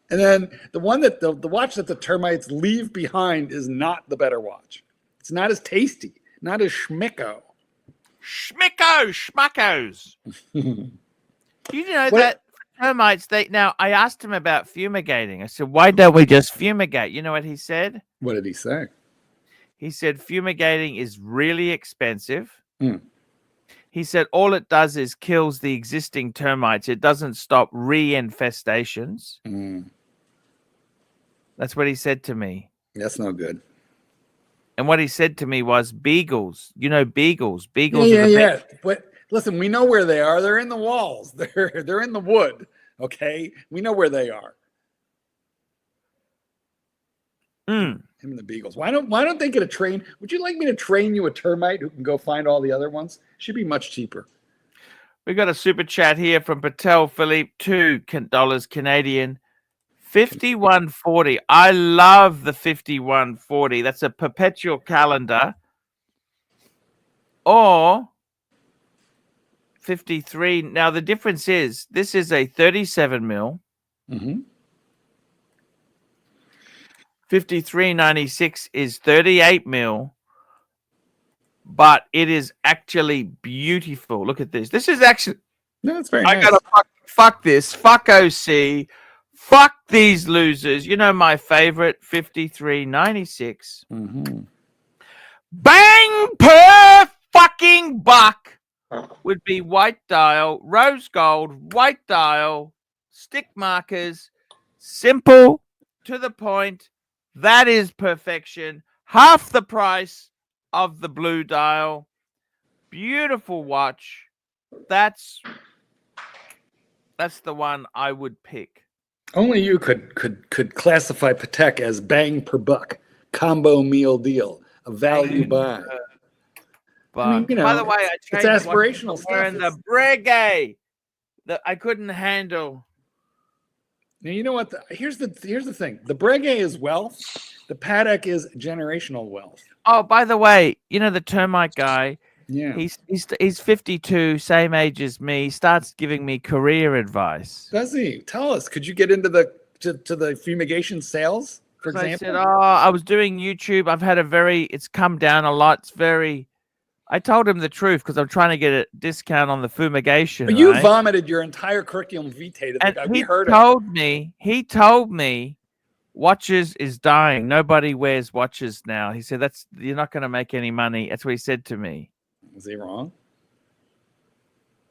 And then the one that the watch that the termites leave behind is not the better watch. It's not as tasty, not as schmicko. Schmackos. You know What- that termites, I asked him about fumigating. I said, why don't we just fumigate? You know what he said? What did he say? He said fumigating is really expensive. Hmm. He said all it does is kills the existing termites. It doesn't stop reinfestations. Hmm. That's what he said to me. That's no good. And what he said to me was beagles. You know beagles. Beagles Yeah, are the yeah. best. But listen, we know where they are. They're in the walls. They're in the wood. Okay, we know where they are. Mm. Him and the beagles. Why don't they get a train? Would you like me to train you a termite who can go find all the other ones? Should be much cheaper. We got a super chat here from Patel Philippe, $2 Canadian. 5140. I love the 5140. That's a perpetual calendar. Or 53. Now the difference is this is a 37 mil. Mm-hmm. 5396 is 38 mil. But it is actually beautiful. Look at this. This is actually. No, that's very I nice. gotta fuck this. Fuck OC. Fuck these losers. You know my favorite, 5396. Mm-hmm. Bang per fucking buck would be white dial, rose gold, white dial, stick markers, simple, to the point. That is perfection. Half the price of the blue dial. Beautiful watch. That's the one I would pick. Only you could classify Patek as bang per buck, combo meal deal, a value buy. But I mean, you know, by the way, I it's changed aspirational stuff. wearing the Breguet that I couldn't handle. Now you know what? Here's the thing. The Breguet is wealth. The Patek is generational wealth. Oh, by the way, you know the termite guy. Yeah, He's 52, same age as me. He starts giving me career advice. does he? Tell us. Could you get into the to the fumigation sales, for So I example? said, I was doing YouTube. I've had it's come down a lot. I told him the truth because I'm trying to get a discount on the fumigation. But you right? vomited your entire curriculum vitae to the And guy. We he heard told me watches is dying. Nobody wears watches now. He said, you're not going to make any money. That's what he said to me. Was he wrong?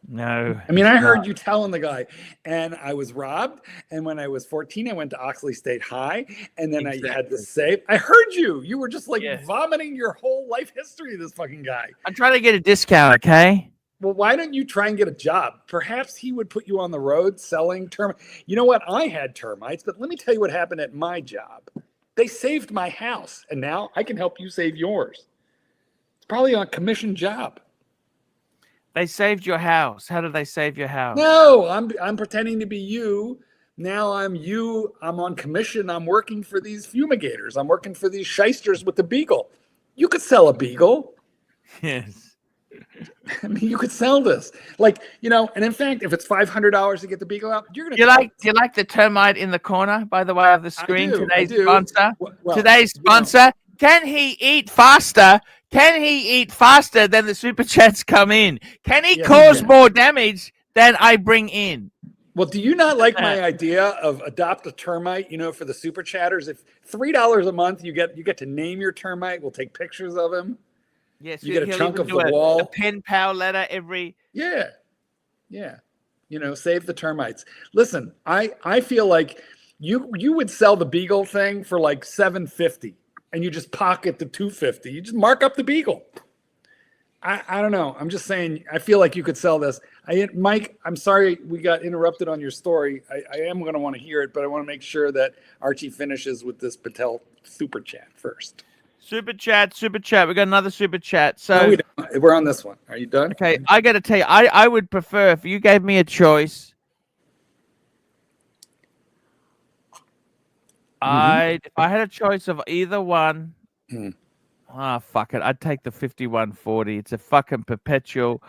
No. I mean, I he's heard not. you telling the guy, and I was robbed. And when I was 14, I went to Oxley State High, and then I had to Exactly. save. I heard you. You were just like Yeah. vomiting your whole life history of this fucking guy. I'm trying to get a discount, okay? Well, why don't you try and get a job? Perhaps he would put you on the road selling termites. You know what? I had termites, but let me tell you what happened at my job. They saved my house, and now I can help you save yours. It's probably a commission job. They saved your house. How did they save your house? No, I'm pretending to be you. Now I'm you. I'm on commission. I'm working for these fumigators. I'm working for these shysters with the beagle. You could sell a beagle. Yes. I mean, you could sell this, like, you know. And in fact, if it's $500 to get the beagle out, you're gonna. Do you like the termite in the corner, by the way, of the screen? I do. Sponsor. Well, Today's you know. sponsor. Can he eat faster? Can he eat faster than the super chats come in? Can he Yeah, cause yeah. more damage than I bring in? Well, do you not like my idea of adopt a termite? You know, for the super chatters, if $3 a month, you get to name your termite. We'll take pictures of him. Yes, You get a he'll chunk even of the do wall. a pen pal letter every. Yeah. You know, save the termites. Listen, I feel like you would sell the beagle thing for like $750, and you just pocket the $250. You just mark up the beagle. I don't know. I'm just saying. I feel like you could sell this. Mike, I'm sorry we got interrupted on your story. I am going to want to hear it, but I want to make sure that Archie finishes with this Patel super chat first. Super chat. We got another super chat. So No, we don't. We're on this one. Are you done? okay, I got to tell you, I would prefer if you gave me a choice. If I had a choice of either one, fuck it, I'd take the 5140. It's a fucking perpetual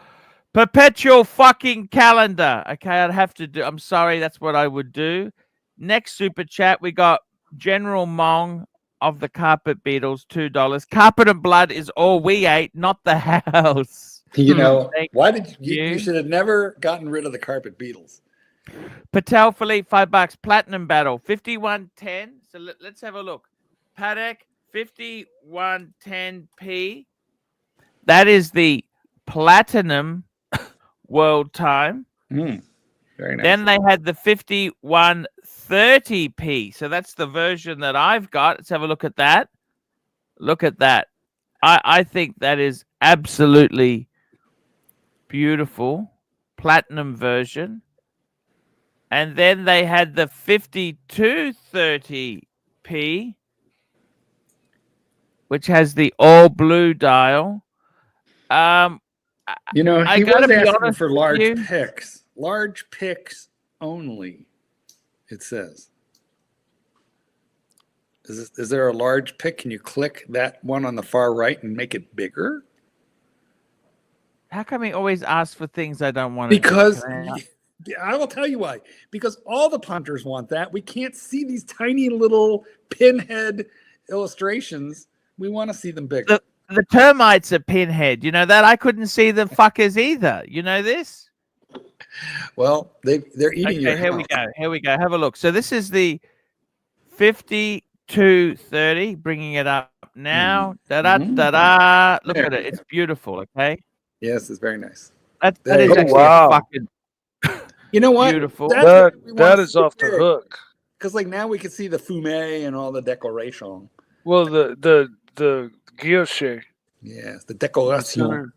fucking calendar. Okay, I'd have to do. I'm sorry, that's what I would do. Next super chat, we got General Mong of the Carpet Beetles, $2. Carpet and blood is all we ate, not the house. You know, Thank why did you. you should have never gotten rid of the carpet beetles. Patel Philippe, $5. Platinum Battle, 5110. So let's have a look. Paddock, 5110p. That is the platinum world time. Very nice. Then they had the 5130p. So that's the version that I've got. Let's have a look at that. Look at that. I think that is absolutely beautiful. Platinum version. And then they had the 5230p, which has the all blue dial. You know, I he gotta was be asking honest for with large you. pics. Large pics only, it says. Is there a large pic? Can you click that one on the far right and make it bigger? How come he always asks for things I don't want Because to do? I will tell you why. Because all the punters want that. We can't see these tiny little pinhead illustrations. We want to see them bigger. The termites are pinhead. You know that? I couldn't see the fuckers either. You know this? Well, they're eating your Here we house. go. Here we go. Have a look. So this is the 5230. Bringing it up now. Da-da, da-da. Look at it. It's beautiful, okay? Yes, it's very nice. That There is you go. actually Wow. a fucking You know what? beautiful. That's what we That wanna is see off the big. hook. Because like now we can see the fume and all the decoration. Well, the guilloche. Yes, the decoration.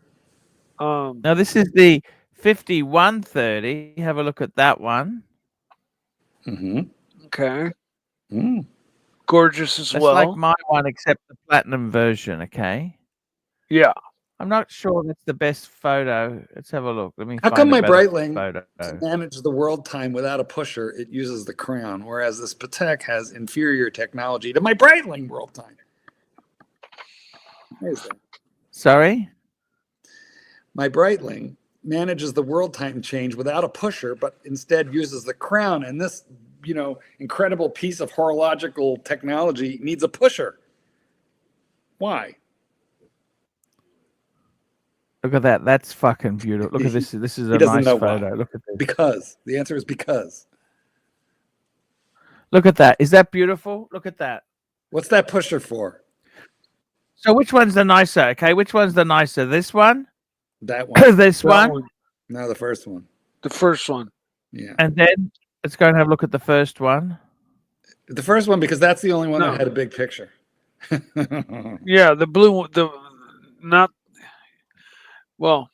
Now this is the 5130. Have a look at that one. Okay. Mm. Gorgeous as That's well. like my one, except the platinum version. Okay. Yeah. I'm not sure that's the best photo. Let's have a look. Let me. How find come a my better Breitling photo? manages the world time without a pusher? It uses the crown, whereas this Patek has inferior technology to my Breitling world time. Where's that? Sorry. My Breitling manages the world time change without a pusher, but instead uses the crown. And this, incredible piece of horological technology needs a pusher. Why? Look at that. That's fucking beautiful. Look at this. This is a doesn't nice know why. photo. Look at this. Because. The answer is because. Look at that. Is that beautiful? Look at that. What's that pusher for? So which one's the nicer? Okay, which one's the nicer? This one? That one. This one? No, the first one. The first one. Yeah. And then let's go and have a look at the first one. The first one, because that's the only one No. that had a big picture. Yeah, the blue one. Not. Well,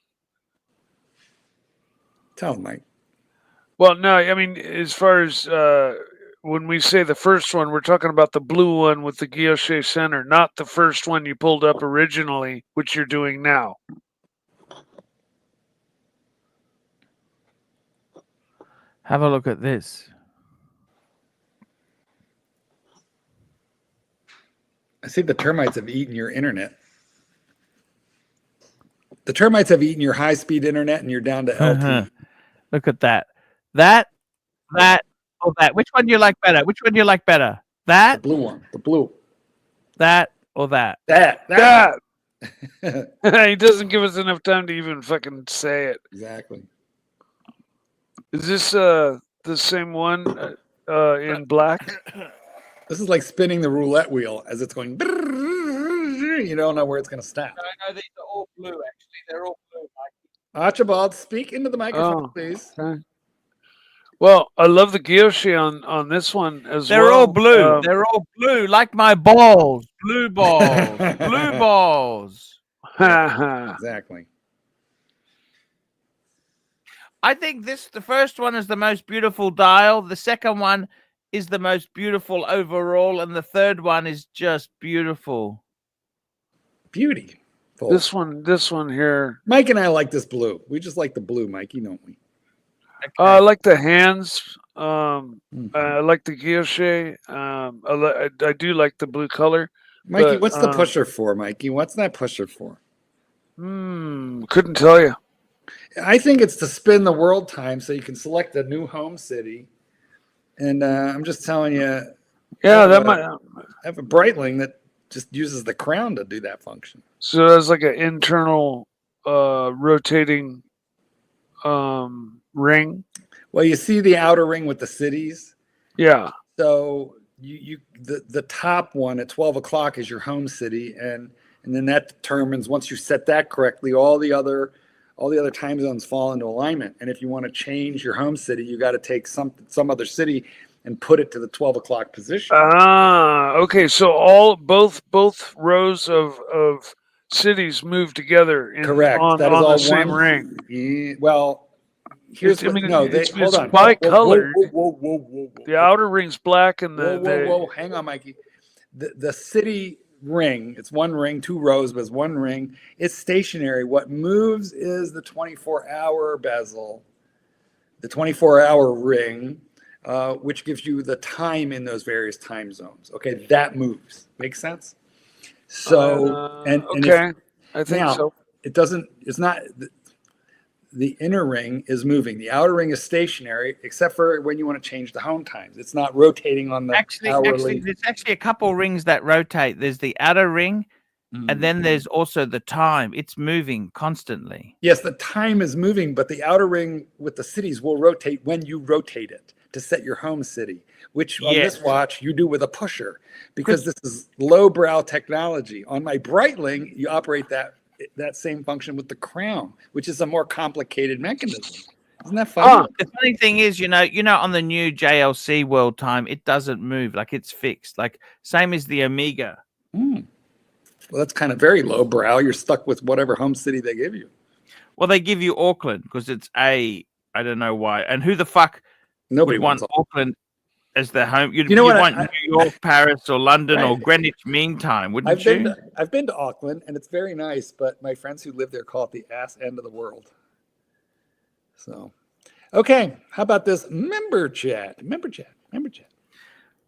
Tell him, Mike. well, no. I mean, as far as when we say the first one, we're talking about the blue one with the guilloche center, not the first one you pulled up originally, which you're doing now. Have a look at this. I see the termites have eaten your internet. The termites have eaten your high-speed internet, and you're down to LT. Look at that. That, or that. Which one do you like better? Which one do you like better? The That, blue one. The blue. that, or that? That. He doesn't give us enough time to even fucking say it. Exactly. Is this the same one in black? This is like spinning the roulette wheel as it's going. You don't know where it's going to stop. No, these are all blue, actually. They're all blue. Archibald, speak into the microphone, Oh. please. Okay. Well, I love the guilloche on this one as well. They're all blue. They're all blue, like my balls. Blue balls. Blue balls. Exactly. I think the first one is the most beautiful dial. The second one is the most beautiful overall. And the third one is just beautiful. Beauty. This one here. Mike and I like this blue. We just like the blue, Mikey, don't we? I like the hands. I Mhm. like the guilloche. I do like the blue color. Mikey, but, what's the pusher for, Mikey? What's that pusher for? Couldn't tell you. I think it's to spin the world time so you can select a new home city. And I'm just telling you, Yeah, that I might. have a Breitling that just uses the crown to do that function. So that's like an internal rotating ring? Well, you see the outer ring with the cities. Yeah. So the top one at 12 o'clock is your home city, and then that determines, once you set that correctly, all the other time zones fall into alignment. And if you want to change your home city, you got to take some other city and put it to the 12 o'clock position. Ah, okay. So both rows of cities move together Correct. on That is all the same one ring. Yeah, well, here's It's- I what, mean, no, it's hold on. bi-colored. Whoa. The outer ring's black and Whoa. Hang on, Mikey. The city ring, it's one ring, 2 rows, but it's one ring. It's stationary. What moves is the 24-hour bezel, the 24-hour ring, which gives you the time in those various time zones. Okay, that moves. Make sense? So, and okay, I think now, so. it doesn't, it's not, the inner ring is moving. The outer ring is stationary, except for when you want to change the home times. It's not rotating on the hourly. There's actually a couple rings that rotate. There's the outer ring, and then there's also the time. It's moving constantly. Yes, the time is moving, but the outer ring with the cities will rotate when you rotate it to set your home city, which on this watch you do with a pusher, because this is lowbrow technology. On my Breitling, you operate that same function with the crown, which is a more complicated mechanism. Isn't that funny? The funny thing is, you know, on the new JLC World Time, it doesn't move. Like, it's fixed. Like, same as the Omega. Well, that's kind of very lowbrow. You're stuck with whatever home city they give you. Well, they give you Auckland because it's I don't know why. And who the fuck Nobody would want wants Auckland as their home? You'd know what, want New York, Paris, or London, or Right. Greenwich Mean Time, wouldn't you? I've been to Auckland, and it's very nice, but my friends who live there call it the ass end of the world. So, okay, how about this member chat?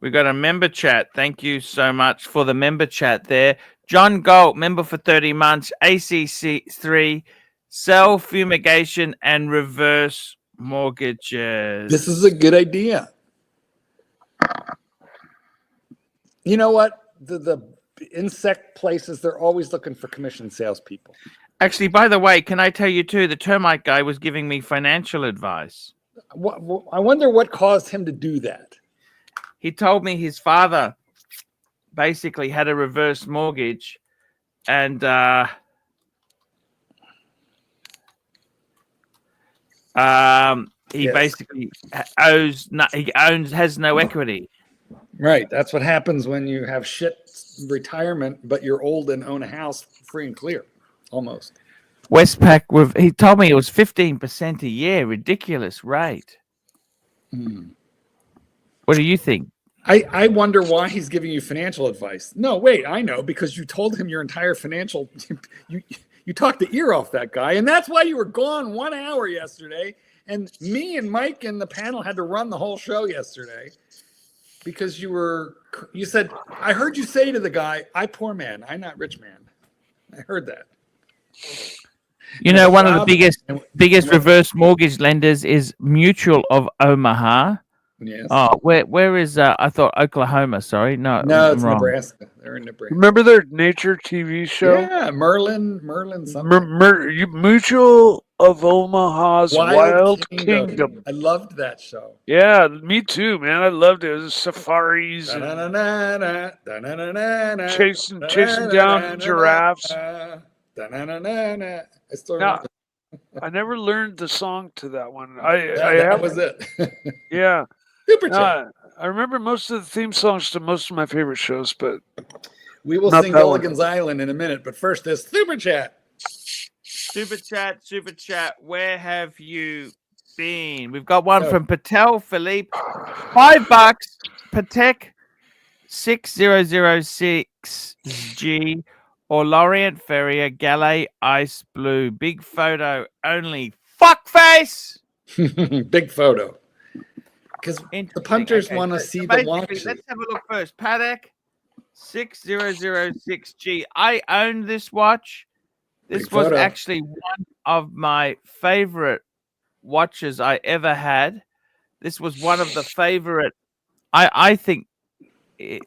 We got a member chat. Thank you so much for the member chat there. John Galt, member for 30 months. ACC3, sell fumigation and reverse mortgages. This is a good idea. You know what? The insect places, they're always looking for commission salespeople. Actually, by the way, can I tell you too, the termite guy was giving me financial advice. I wonder what caused him to do that. He told me his father basically had a reverse mortgage, and he basically has no equity. Right. That's what happens when you have shit retirement, but you're old and own a house free and clear, almost. Westpac, he told me it was 15% a year. Ridiculous rate. What do you think? I wonder why he's giving you financial advice. No, wait, I know, because you told him your entire financial, you talked the ear off that guy, and that's why you were gone 1 hour yesterday, and me and Mike and the panel had to run the whole show yesterday because you said, I heard you say to the guy, I poor man, I not rich man. I heard that. You know, one of the biggest reverse mortgage lenders is Mutual of Omaha. Yes. Oh, where is I thought Oklahoma? Sorry, no, it's wrong. Nebraska. They're in Nebraska. Remember their nature TV show? Yeah, Merlin something. Mutual of Omaha's Wild Kingdom. I loved that show. Yeah, me too, man. I loved it. It was safaris and chasing down giraffes. I still remember. I never learned the song to that one. That was it. Yeah. Super chat. I remember most of the theme songs to most of my favorite shows, but we will sing Gilligan's Island in a minute. But first, this super chat. Super chat. Where have you been? We've got one from Patel Philippe. $5. Patek 6006G or Lorient Ferrier Galet Ice Blue. Big photo only. Fuckface. Big photo. Because the punters want to see the watches. Let's have a look first. Patek 6006G. I own this watch. This was actually one of my favorite watches I ever had. This was one of the favorite. I think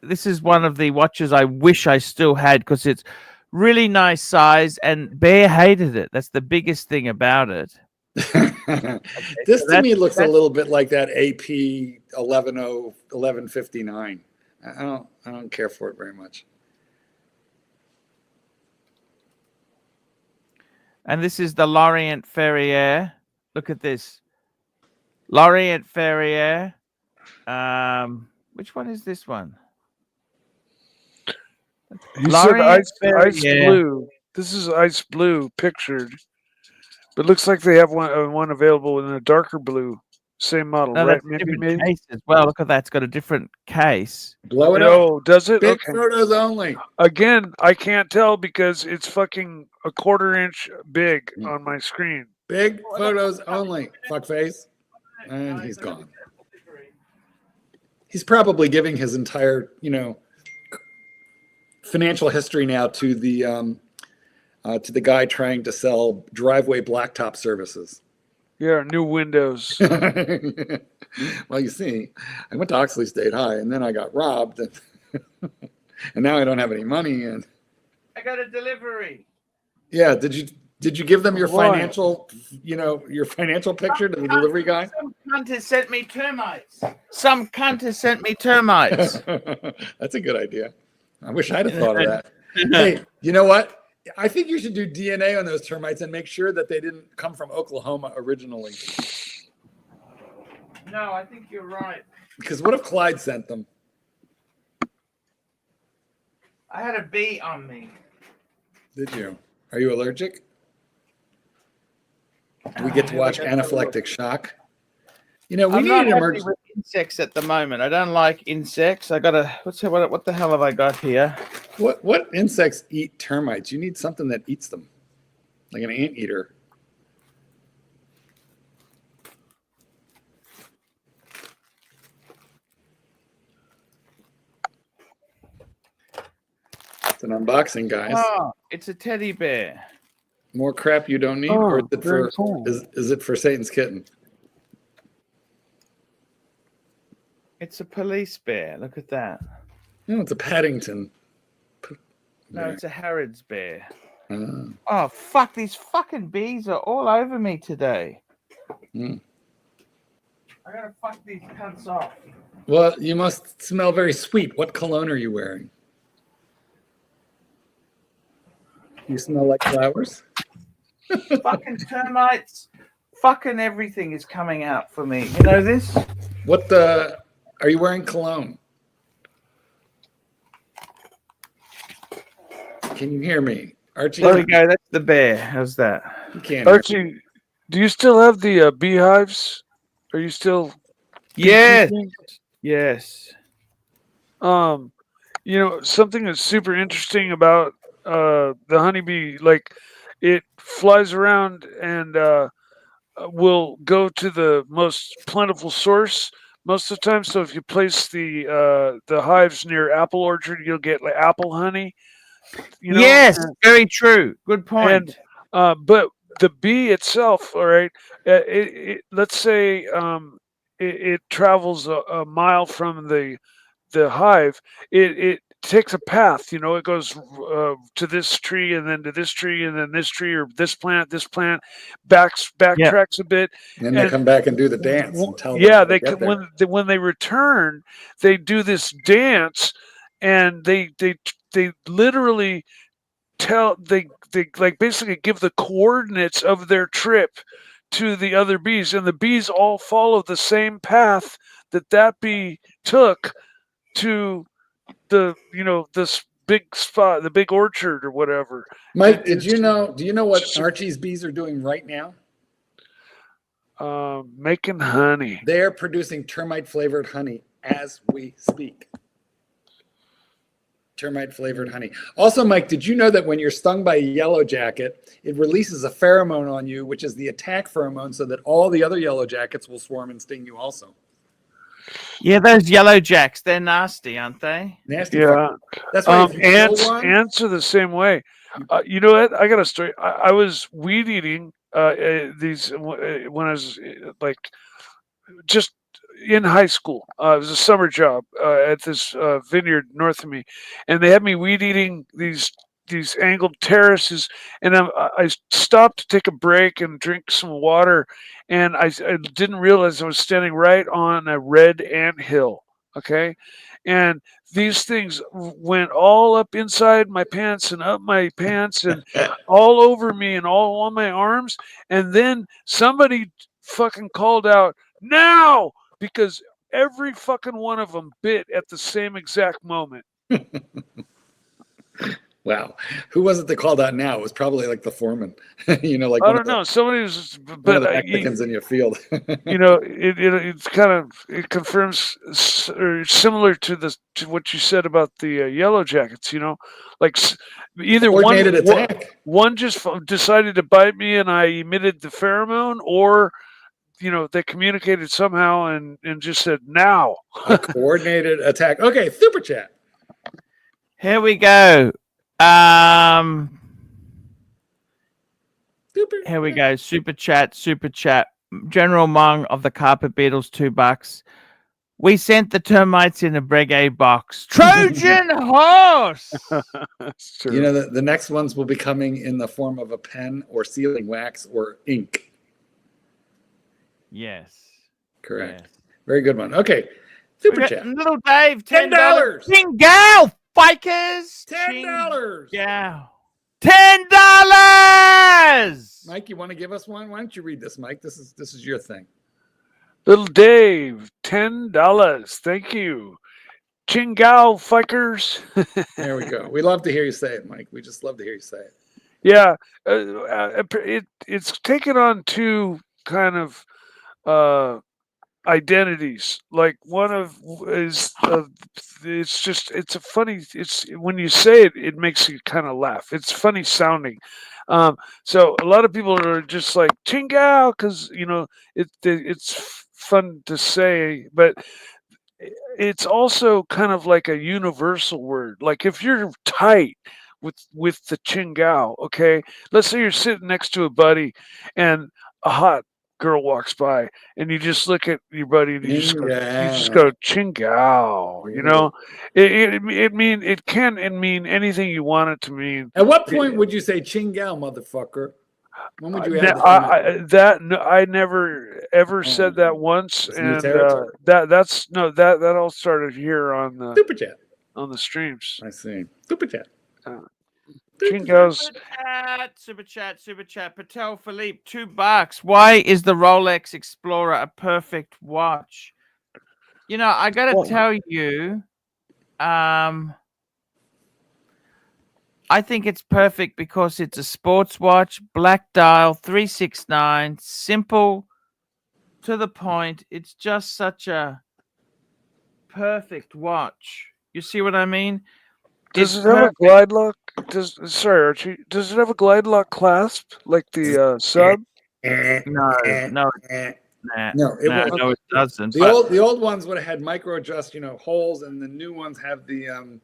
this is one of the watches I wish I still had because it's really nice size, and Bear hated it. That's the biggest thing about it. This so to me looks a that's- little bit like that AP 1159. I don't care for it very much. And this is the Lorient Ferrier. Look at this. Lorient Ferrier. Which one is this one? You said Lorient ice Ferrier. blue. This is ice blue pictured, but looks like they have one available in a darker blue. Same model, No, right? that's a different case as well. Look at that. It's got a different case. Blow it up. Oh, does it? Big Okay. photos only. Again, I can't tell because it's fucking a 1/4 inch big on my screen. Big photos only. Fuckface. And he's gone. He's probably giving his entire, financial history now to the guy trying to sell driveway blacktop services. Yeah, new windows. Well, you see, I went to Oxley State High, and then I got robbed, and now I don't have any money. And I got a delivery. yeah, did you give them your Why? financial, your financial picture to the delivery guy? Some cunt has sent me termites. Some cunt has sent me termites. That's a good idea. I wish I'd have thought of that. Hey, you know what? I think you should do DNA on those termites and make sure that they didn't come from Oklahoma originally. No, I think you're right. Because what if Clyde sent them? I had a bee on me. Did you? Are you allergic? Do we get to watch anaphylactic shock? We I'm need not an happy emergency. with insects at the moment. I don't like insects. I gotta. What the hell have I got here? What insects eat termites? You need something that eats them, like an anteater. It's an unboxing, guys. Oh, it's a teddy bear. More crap you don't need, Oh, or is it very for cool. is it for Satan's kitten? It's a police bear. Look at that. No, it's a Paddington. No, it's a Harrods bear. Uh, Oh fuck! These fucking bees are all over me today. Hmm. I gotta fuck these cunts off. well, you must smell very sweet. What cologne are you wearing? You smell like flowers. Fucking termites. Fucking everything is coming out for me. You know this? What the? Are you wearing cologne? Can you hear me, Archie? There we go. That's the bear. How's that? You can't. Hear me. Archie, do you still have the beehives? Are you still? Yes. beekeeping? Yes. Something that's super interesting about the honeybee, like it flies around and will go to the most plentiful source most of the time. So if you place the hives near apple orchard, you'll get like apple honey. Yes. Very true. Good point. But the bee itself, all right, let's say it travels a mile from the hive. It takes a path. It goes to this tree and then to this tree and then this tree or this plant, backtracks a bit. And they come back and do the dance. And tell them Yeah, how to they get can, there. when they return, they do this dance, and they literally they like basically give the coordinates of their trip to the other bees, and the bees all follow the same path that bee took to this big spot, the big orchard or whatever. Mike, do you know what Archie's bees are doing right now? Making honey. They're producing termite flavored honey as we speak. Termite flavored honey. Also, Mike, did you know that when you're stung by a yellow jacket, it releases a pheromone on you, which is the attack pheromone, so that all the other yellow jackets will swarm and sting you also? Yeah, those yellow jacks, they're nasty, aren't they? Nasty. Yeah. That's why if you kill one, Ants are the same way. You know what? I got a story. I was weed eating these when I was like just in high school. It was a summer job at this vineyard north of me, and they had me weed eating these these angled terraces, and I stopped to take a break and drink some water, and I didn't realize I was standing right on a red anthill. Okay, and these things went all up inside my pants and up my pants and all over me and all on my arms, and then somebody fucking called out now because every fucking one of them bit at the same exact moment. Wow. Who was it that called out now? It was probably like the foreman. You know, like I don't know. Somebody was, one of but the Mexicans in your field. you know, it's kind of, it confirms or similar to what you said about the Yellow Jackets. You know, like either Coordinated attack. one just decided to bite me and I emitted the pheromone, or you know, they communicated somehow and just said now. A coordinated attack. Okay, super chat. Here we go. Here we go. Super chat. General Mung of the Carpet Beatles, $2. We sent the termites in a Breguet box. Trojan horse. You know, the next ones will be coming in the form of a pen or sealing wax or ink. Yes. Correct. Yes. Very good one. Okay. Super chat. Little Dave, $10. $10. Chingal, fikers. $10. Yeah. $10. Mike, you want to give us one? Why don't you read this, Mike? This is your thing. Little Dave, $10. Thank you. Chingal, fikers. There we go. We love to hear you say it, Mike. We just love to hear you say it. Yeah, it's taken on two kind of identities. Like one of is it's a funny. It's when you say it, it makes you kind of laugh. It's funny sounding. So a lot of people are just like Chingao because you know it's fun to say, but it's also kind of like a universal word. Like if you're tight with the Chingao, okay, let's say you're sitting next to a buddy and a hot girl walks by and you just look at your buddy and you just go Chingao. You know, it can mean anything you want it to mean. At what point would you say Chingao, motherfucker? When would you add I never ever said that once, and that all started here on the super chat on the streams. I see. Super chat. Chingaos. Super chat. Patel Philippe, $2. Why is the Rolex Explorer a perfect watch? You know, I gotta tell you, I think it's perfect because it's a sports watch, black dial, 369, simple, to the point. It's just such a perfect watch. You see what I mean? Does it have a glide lock? Sorry, Archie. Does it have a glide lock clasp like the sub? No, it doesn't. The old ones would have had micro adjust, holes, and the new ones have the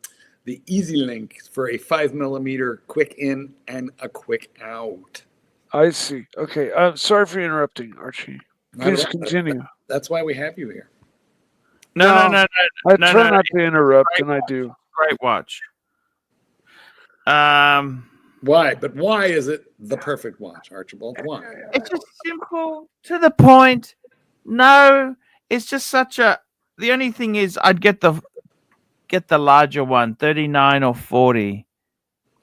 Easy Link for a 5mm quick in and a quick out. I see. Okay. I'm sorry for interrupting, Archie. Please continue. That's why we have you here. No. I try not to interrupt, and I do. Great watch. Why? But why is it the perfect watch, Archibald? Why? It's just simple, to the point. No, it's just such a. The only thing is, I'd get the larger one, 39 or 40.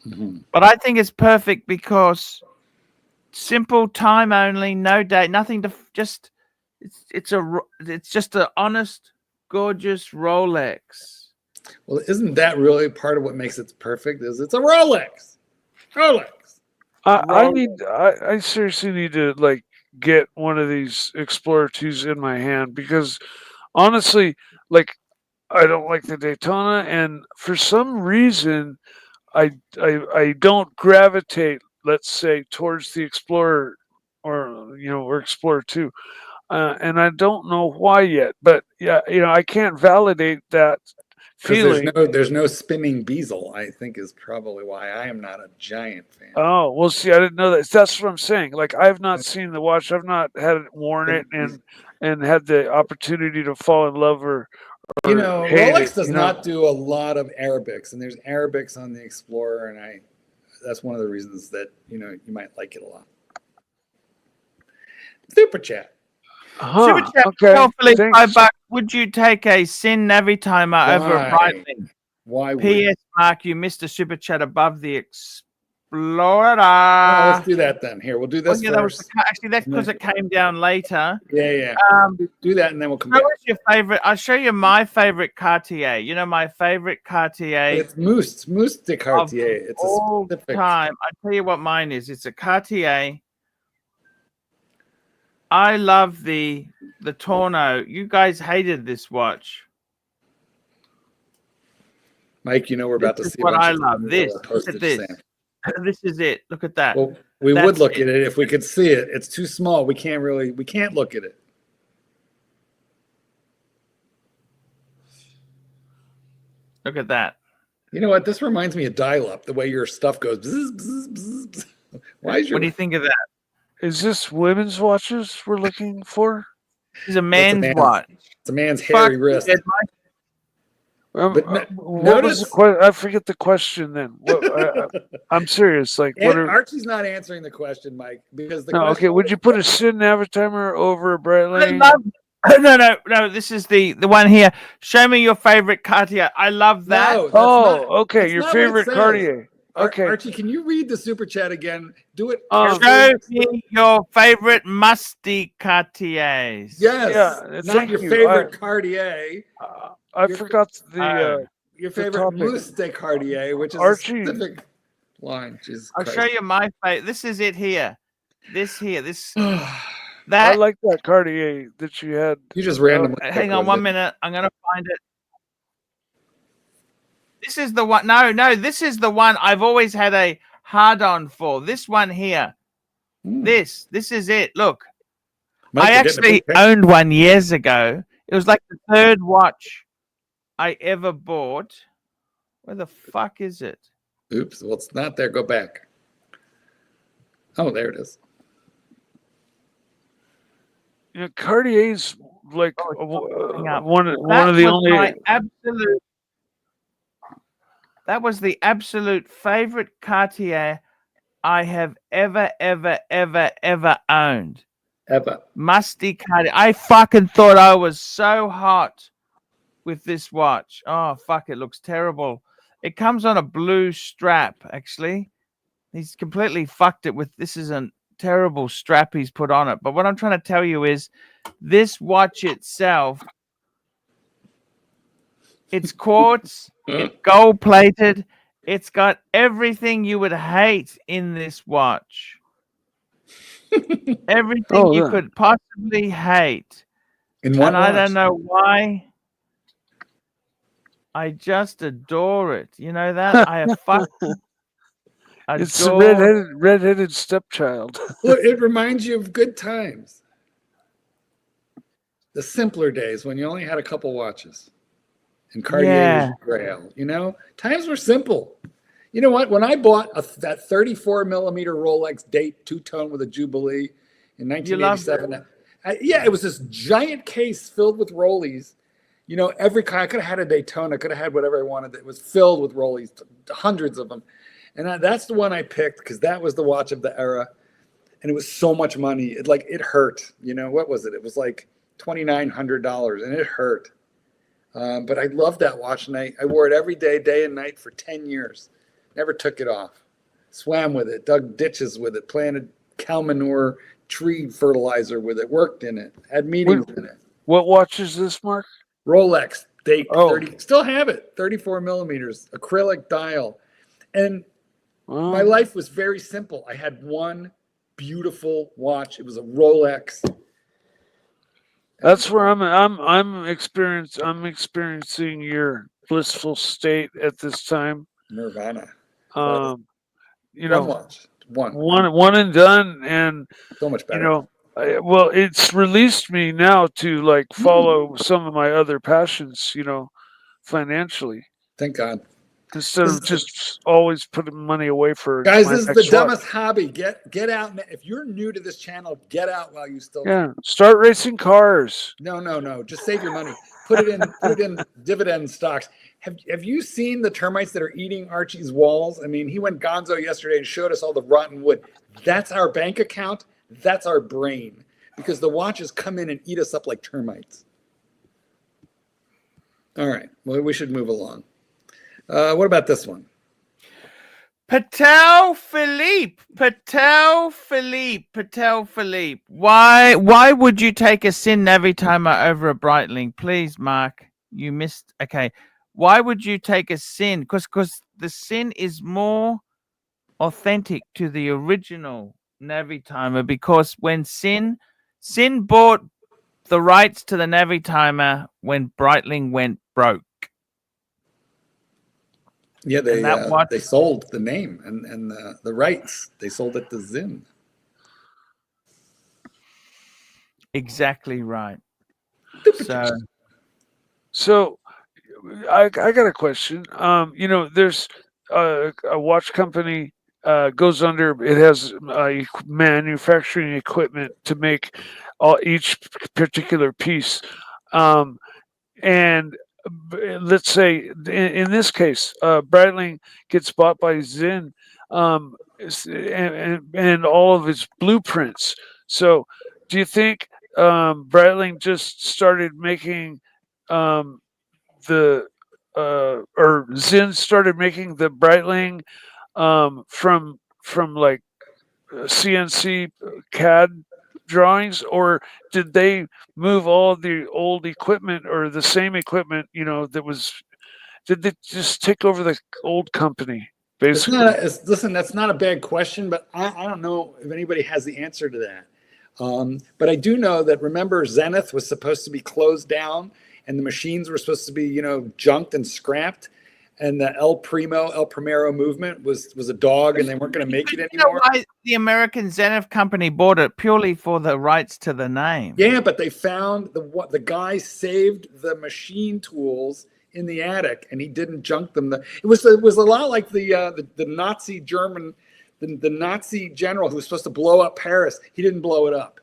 Mm-hmm. But I think it's perfect because simple, time only, no date, nothing to just. It's just an honest, gorgeous Rolex. Well, isn't that really part of what makes it perfect? Is it's a Rolex. I seriously need to get one of these Explorer 2s in my hand because honestly, I don't like the Daytona, and for some reason, I don't gravitate, let's say, towards the Explorer or Explorer 2, and I don't know why yet. But yeah, I can't validate that feeling. There's no spinning bezel, I think, is probably why I am not a giant fan. Oh, well, see, I didn't know that. That's what I'm saying. I've not seen the watch. I've not worn it and had the opportunity to fall in love or Rolex does not do a lot of Arabics, and there's Arabics on the Explorer, and That's one of the reasons that you might like it a lot. Super chat. Super chat. Okay. Hopefully, Thanks. $5. Would you take a Sin Navi timer over a Why? Breitling? Why would? P.S. Mark, you missed a super chat above the Explorer. Let's do that then. Here, we'll do this that was first. actually that's because it came down later. Yeah. Do that, and then we'll come What back. was your favorite? I'll show you my favorite Cartier. You know my favorite Cartier It's Mousse de Cartier. It's all a specific time. I'll tell you what mine is. It's a Cartier. I love the Torno. You guys hated this watch. Mike, we're about to This is see what a bunch I of love. This. Look postage at this. stamp. This is it. Look at that. Well, we That's would look it. at it if we could see it. It's too small. We can't look at it. Look at that. You know what? This reminds me of dial-up. The way your stuff goes. Bzz, bzz, bzz, bzz. Why is your What do you think of that? Is this women's watches we're looking for? This is a man's man's. watch. It's a man's hairy Fuck, wrist? Ed, Mike. But What was the question? I forget the question then. I'm serious. Like, what are... Archie's not answering the question, Mike, because the No, question okay. Would you put a Sin Navi timer over a Breitling? No. This is the one here. Show me your favorite Cartier. I love that. No, that's Oh, not- okay. that's Your not what it favorite says. Cartier. Okay. Archie, can you read the super chat again? Do it. Show carefully. me your favorite musty Cartiers. Yes. Yeah, Not thank your you. favorite Cartier. I Your- forgot the. Your the favorite topic. Mousse de Cartier, which is Archie. a specific line. Jesus I'll Christ. show you my favorite. This is it here. This here. This I that. like that Cartier that you had. You just randomly. Hang pick on 1 didn't minute. I'm gonna find it. This is the one. No. This is the one I've always had a hard on for. This one here. you? This is it. Look. Mike, I you're getting a actually big pic. owned one years ago. It was like the third watch I ever bought. Where the fuck is it? Oops. Well, it's not there. Go back. Oh, there it is. You know, Cartier's like popping up. one That of the was only. my absolute. That was the absolute favorite Cartier I have ever owned. Ever. Musty Cartier. I fucking thought I was so hot with this watch. Oh fuck! It looks terrible. It comes on a blue strap. Actually, he's completely fucked it with. This is a terrible strap he's put on it. But what I'm trying to tell you is, this watch itself. It's quartz. It's gold plated. It's got everything you would hate in this watch. Everything you could possibly hate. In one And I watch. don't know why. I just adore it. You know that? I fucking It's the adore. redheaded stepchild. Well, it reminds you of good times. The simpler days when you only had a couple watches. And Cartier Yeah. was grail. Times were simple. You know what? When I bought that 34 millimeter Rolex date two-tone with a Jubilee in You loved 1987, it was this giant case filled with Rollies. Every car, I could have had a Daytona, could have had whatever I wanted. It was filled with Rollies, hundreds of them. And that's the one I picked because that was the watch of the era. And it was so much money. It hurt. What was it? It was like $2,900 and it hurt. But I loved that watch, and I wore it every day, day and night for 10 years. Never took it off. Swam with it, dug ditches with it, planted cow manure tree fertilizer with it, worked in it, had meetings in it. What watch is this, Mark? Rolex date 30, Oh. still have it, 34 millimeters, acrylic dial. And Wow. my life was very simple. I had one beautiful watch. It was a Rolex. That's where I'm experiencing your blissful state at this time. Nirvana. You One know, watch. One. one and done, and So much better. you know, well, it's released me now to like follow some of my other passions. Financially. Thank God. instead of just always putting money away for Guys, my this is the next watch. dumbest hobby. Get out. If you're new to this channel, get out while you still can. Start racing cars. No. Just save your money. Put it in dividend stocks. Have you seen the termites that are eating Archie's walls? I mean, he went gonzo yesterday and showed us all the rotten wood. That's our bank account. That's our brain. Because the watches come in and eat us up like termites. All right. Well, we should move along. What about this one? Patel Philippe. Why would you take a Sin Navitimer over a Breitling? Please, Mark. You missed. Okay. Why would you take a Sin? Because the Sin is more authentic to the original Navitimer. Because when Sin bought the rights to the Navitimer when Breitling went broke. Yeah, they sold the name and the rights. They sold it to Zinn. Exactly right. So I got a question. There's a watch company goes under. It has manufacturing equipment to make each particular piece, and let's say in this case, Breitling gets bought by Zinn, and all of its blueprints. So, do you think Breitling just started making or Zinn started making the Breitling from like CNC CAD drawings, or did they move all the old equipment or the same equipment did they just take over the old company basically? Listen, that's not a bad question, but I don't know if anybody has the answer to that. But I do know that, remember, Zenith was supposed to be closed down and the machines were supposed to be junked and scrapped, and the El Primero movement was a dog, and they weren't going to make it anymore. You know why the American Zenith company bought it? Purely for the rights to the name. Yeah, but they found the guy saved the machine tools in the attic, and he didn't junk them. It was a lot like the Nazi German, the Nazi general who was supposed to blow up Paris. He didn't blow it up.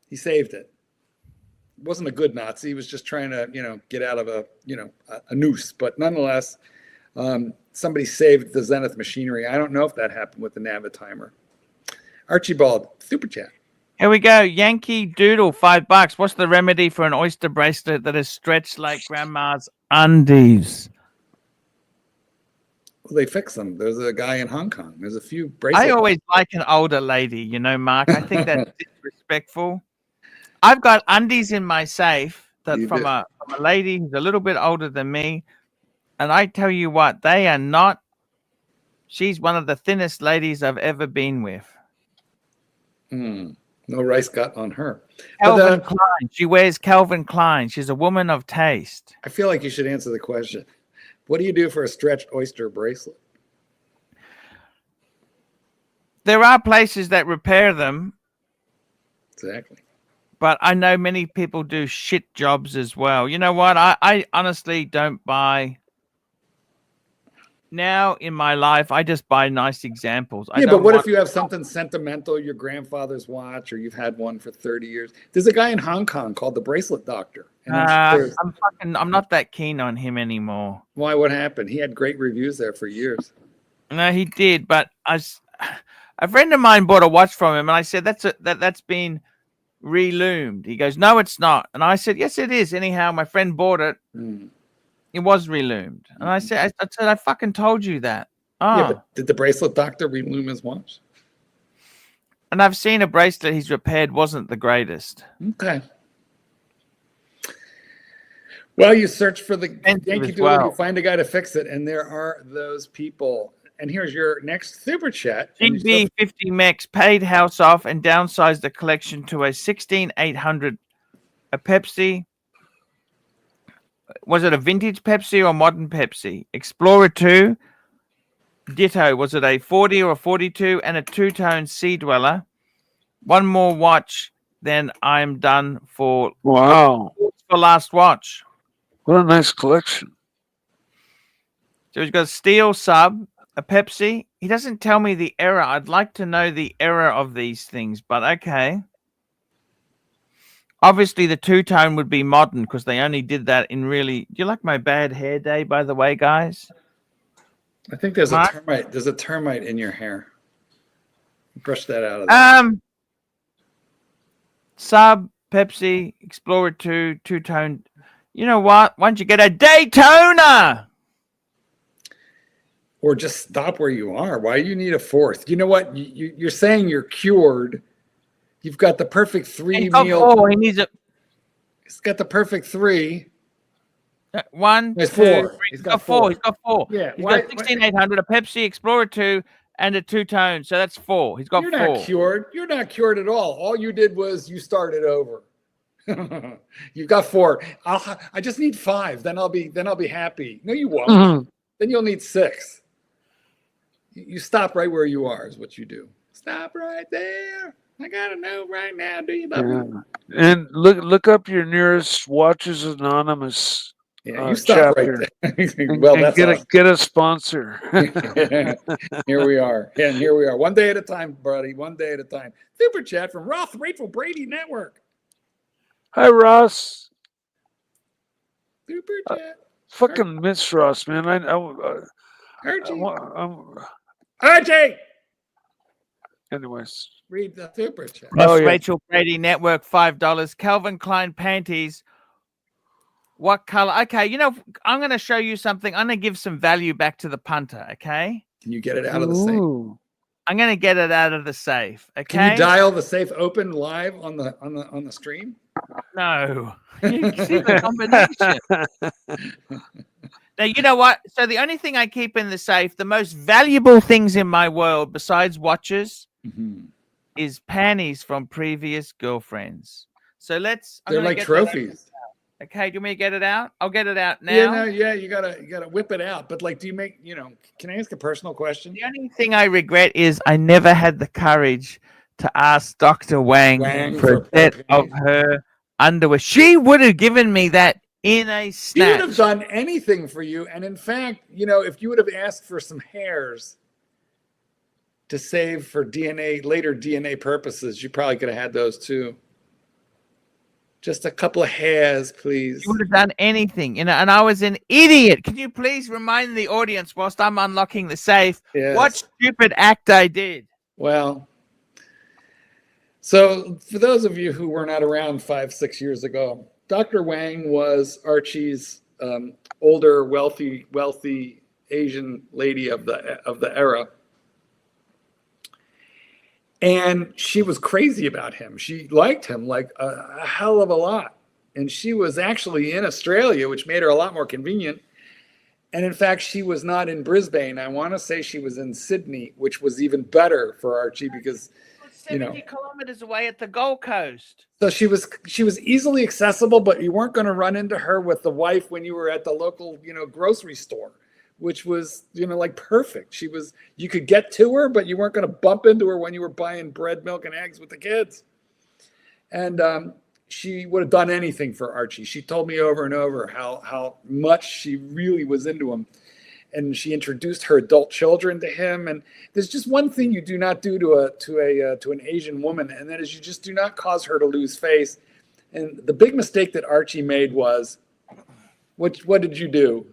He saved it. It wasn't a good Nazi. He was just trying to, get out of a noose. But nonetheless, somebody saved the Zenith machinery. I don't know if that happened with the Navitimer. Archibald, super chat. Here we go. Yankee Doodle, $5. What's the remedy for an oyster bracelet that is stretched like grandma's undies? Well, they fix them. There's a guy in Hong Kong. There's a few bracelets. I always like an older lady, Mark. I think that's disrespectful. I've got undies in my safe from a lady who's a little bit older than me. And I tell you what, they are not. She's one of the thinnest ladies I've ever been with. No rice gut on her. Calvin Klein. She wears Calvin Klein. She's a woman of taste. I feel like you should answer the question. What do you do for a stretched oyster bracelet? There are places that repair them. Exactly. But I know many people do shit jobs as well. You know what? I honestly don't buy. Now in my life, I just buy nice examples. Yeah, but what if you have something sentimental, your grandfather's watch, or you've had one for 30 years? There's a guy in Hong Kong called the Bracelet Doctor. I'm not that keen on him anymore. Why? What happened? He had great reviews there for years. No, he did. But a friend of mine bought a watch from him, and I said that's been reloomed. He goes, no, it's not. And I said, yes, it is. Anyhow, my friend bought it. It was reloomed. And I said, I fucking told you that. Oh. Yeah, but did the Bracelet Doctor reloom his watch? And I've seen a bracelet he's repaired wasn't the greatest. Okay. Well, you search for the Yankee Doodle, you find a guy to fix it, and there are those people. And here's your next super chat. GB 50 Mex paid house off and downsized the collection to a 16800. A Pepsi. Was it a vintage Pepsi or modern Pepsi? Explorer 2. Ditto. Was it a 40 or a 42 and a two-tone Sea Dweller? One more watch, then I'm done for. Wow. For last watch. What a nice collection. So he's got a steel sub, a Pepsi. He doesn't tell me the error. I'd like to know the error of these things, but okay. Obviously, the two-tone would be modern because they only did that in really... Do you like my bad hair day, by the way, guys? I think there's Mark? a termite. There's a termite in your hair. Brush that out of there. Sub, Pepsi, Explorer 2, two-tone. You know what? Why don't you get a Daytona? Or just stop where you are. Why do you need a fourth? You know what? You're saying you're cured. You've got the perfect He's got four. He needs a... He's got the perfect three. One, There's two, four. three. He's got four. He's got four. Yeah. He's got 16800, a Pepsi, Explorer 2, and a two-tone. So that's four. He's got You're four. not cured. You're not cured at all. All you did was you started over. You've got four. I just need five. Then I'll be happy. No, you won't. Mm-hmm. Then you'll need six. You stop right where you are is what you do. Stop right there. I gotta know right now. Do you love me? And look up your nearest Watches Anonymous. Yeah, you stop chapter. right there. And, Well, and that's get awesome. get a sponsor. Here we are. And here we are. One day at a time, buddy. One day at a time. Super chat from Roth Rachel Brady Network. Hi, Ross. Super chat. Fucking miss Ross, man. Archie. Archie. Anyways, Read the super chat. Ross yeah. Rachel Brady Network, $5. Calvin Klein panties. What color? Okay, you know, I'm going to show you something. I'm going to give some value back to the punter, okay? Can you get it out of the safe? Ooh. I'm going to get it out of the safe, okay? Can you dial the safe open live on the stream? No. You can see the combination. Now, you know what? So the only thing I keep in the safe, the most valuable things in my world besides watches, is panties from previous girlfriends. So They're like trophies. Okay, do you want me to get it out? I'll get it out now. Yeah, you gotta whip it out. But like, do you make, can I ask a personal question? The only thing I regret is I never had the courage to ask Dr. Wang for a set of her underwear. She would have given me that in a She would snatch. have done anything for you. And in fact, if you would have asked for some hairs to save for later DNA purposes, you probably could have had those too. Just a couple of hairs, please. You would have done anything, and I was an idiot. Can you please remind the audience whilst I'm unlocking the safe what stupid act I did? Well, so for those of you who were not around 5-6 years ago, Dr. Wang was Archie's older, wealthy Asian lady of the era. And she was crazy about him. She liked him like a hell of a lot. And she was actually in Australia, which made her a lot more convenient. And in fact, she was not in Brisbane. I want to say she was in Sydney, which was even better for Archie because, 70 kilometers away at the Gold Coast. So she was easily accessible, but you weren't going to run into her with the wife when you were at the local, grocery store, which was, like perfect. You could get to her, but you weren't going to bump into her when you were buying bread, milk, and eggs with the kids. And she would have done anything for Archie. She told me over and over how much she really was into him. And she introduced her adult children to him. And there's just one thing you do not do to an Asian woman, and that is you just do not cause her to lose face. And the big mistake that Archie made was, what did you do?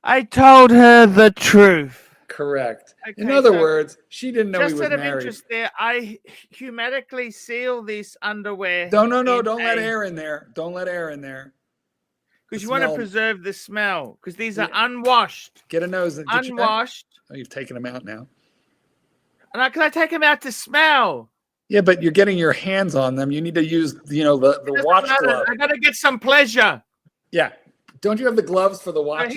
I told her the truth. Correct. Okay, in other so words, she didn't know he just was out of married. interest there, I humanically seal this underwear. No, don't let air in there. Don't let air in there. Because you want to preserve the smell. Because these are unwashed. Get a nose. Unwashed. Oh, you've taken them out now. And can I take them out to smell? Yeah, but you're getting your hands on them. You need to use, the watch glove. I got to get some pleasure. Yeah. Don't you have the gloves for the watches?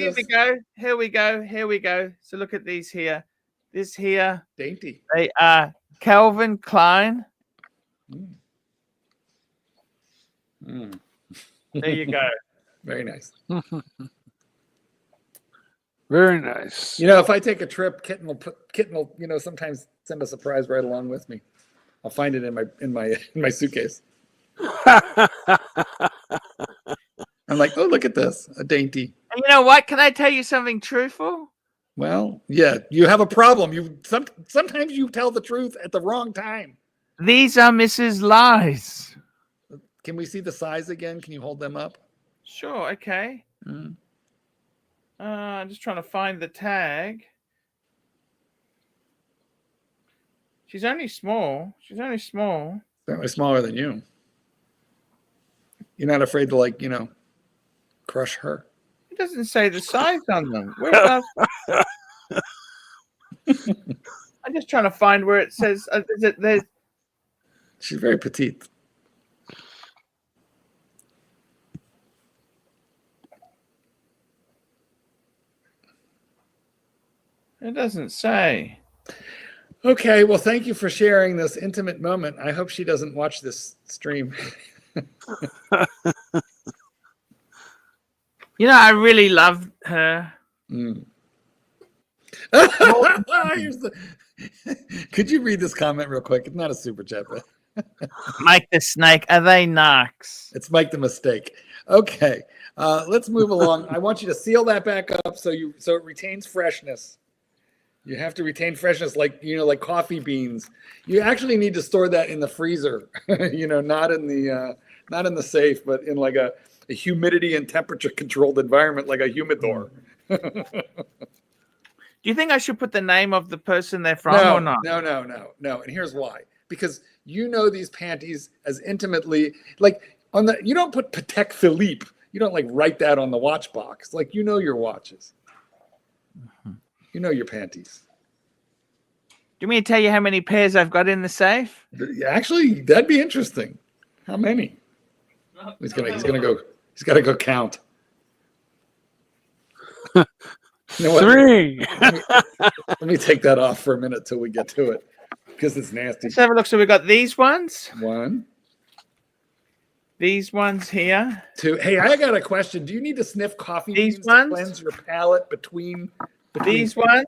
Here we go. So look at these here. This here. Dainty. They are Calvin Klein. Mm. There you go. Very nice. Very nice. If I take a trip, Kitten will, sometimes send a surprise right along with me. I'll find it in my suitcase. I'm like, oh, look at this, a dainty. You know what? Can I tell you something truthful? Well, yeah, you have a problem. Sometimes you tell the truth at the wrong time. These are Mrs. Lies. Can we see the size again? Can you hold them up? Sure, okay. Mm. I'm just trying to find the tag. She's only small. She's only small. Certainly smaller than you. You're not afraid to, like, you know, crush her? It doesn't say the size on them. Where does... I'm just trying to find where it says. There's... She's very petite. It doesn't say. Okay, well, thank you for sharing this intimate moment. I hope she doesn't watch this stream. You know, I really love her. Mm. Could you read this comment real quick? It's not a super chat, but Mike the Snake, are they narcs? it's Mike the Mistake. Okay, let's move along. I want you to seal that back up so it retains freshness. You have to retain freshness, like, you know, like coffee beans. You actually need to store that in the freezer. You know, not in the safe, but in like a humidity and temperature controlled environment, like a humidor. Do you think I should put the name of the person they're from or not? No. And here's why. Because you know these panties as intimately, like you don't put Patek Philippe. You don't like write that on the watch box. Like, you know your watches. You know your panties. Do you mean to tell you how many pairs I've got in the safe? Actually, that'd be interesting. How many? He's got to go count. You know what? 3. Let me take that off for a minute till we get to it, because it's nasty. Let's have a look. So we got these ones. 1. These ones here. 2. Hey, I got a question. Do you need to sniff coffee These beans ones? to cleanse your palate between These ones.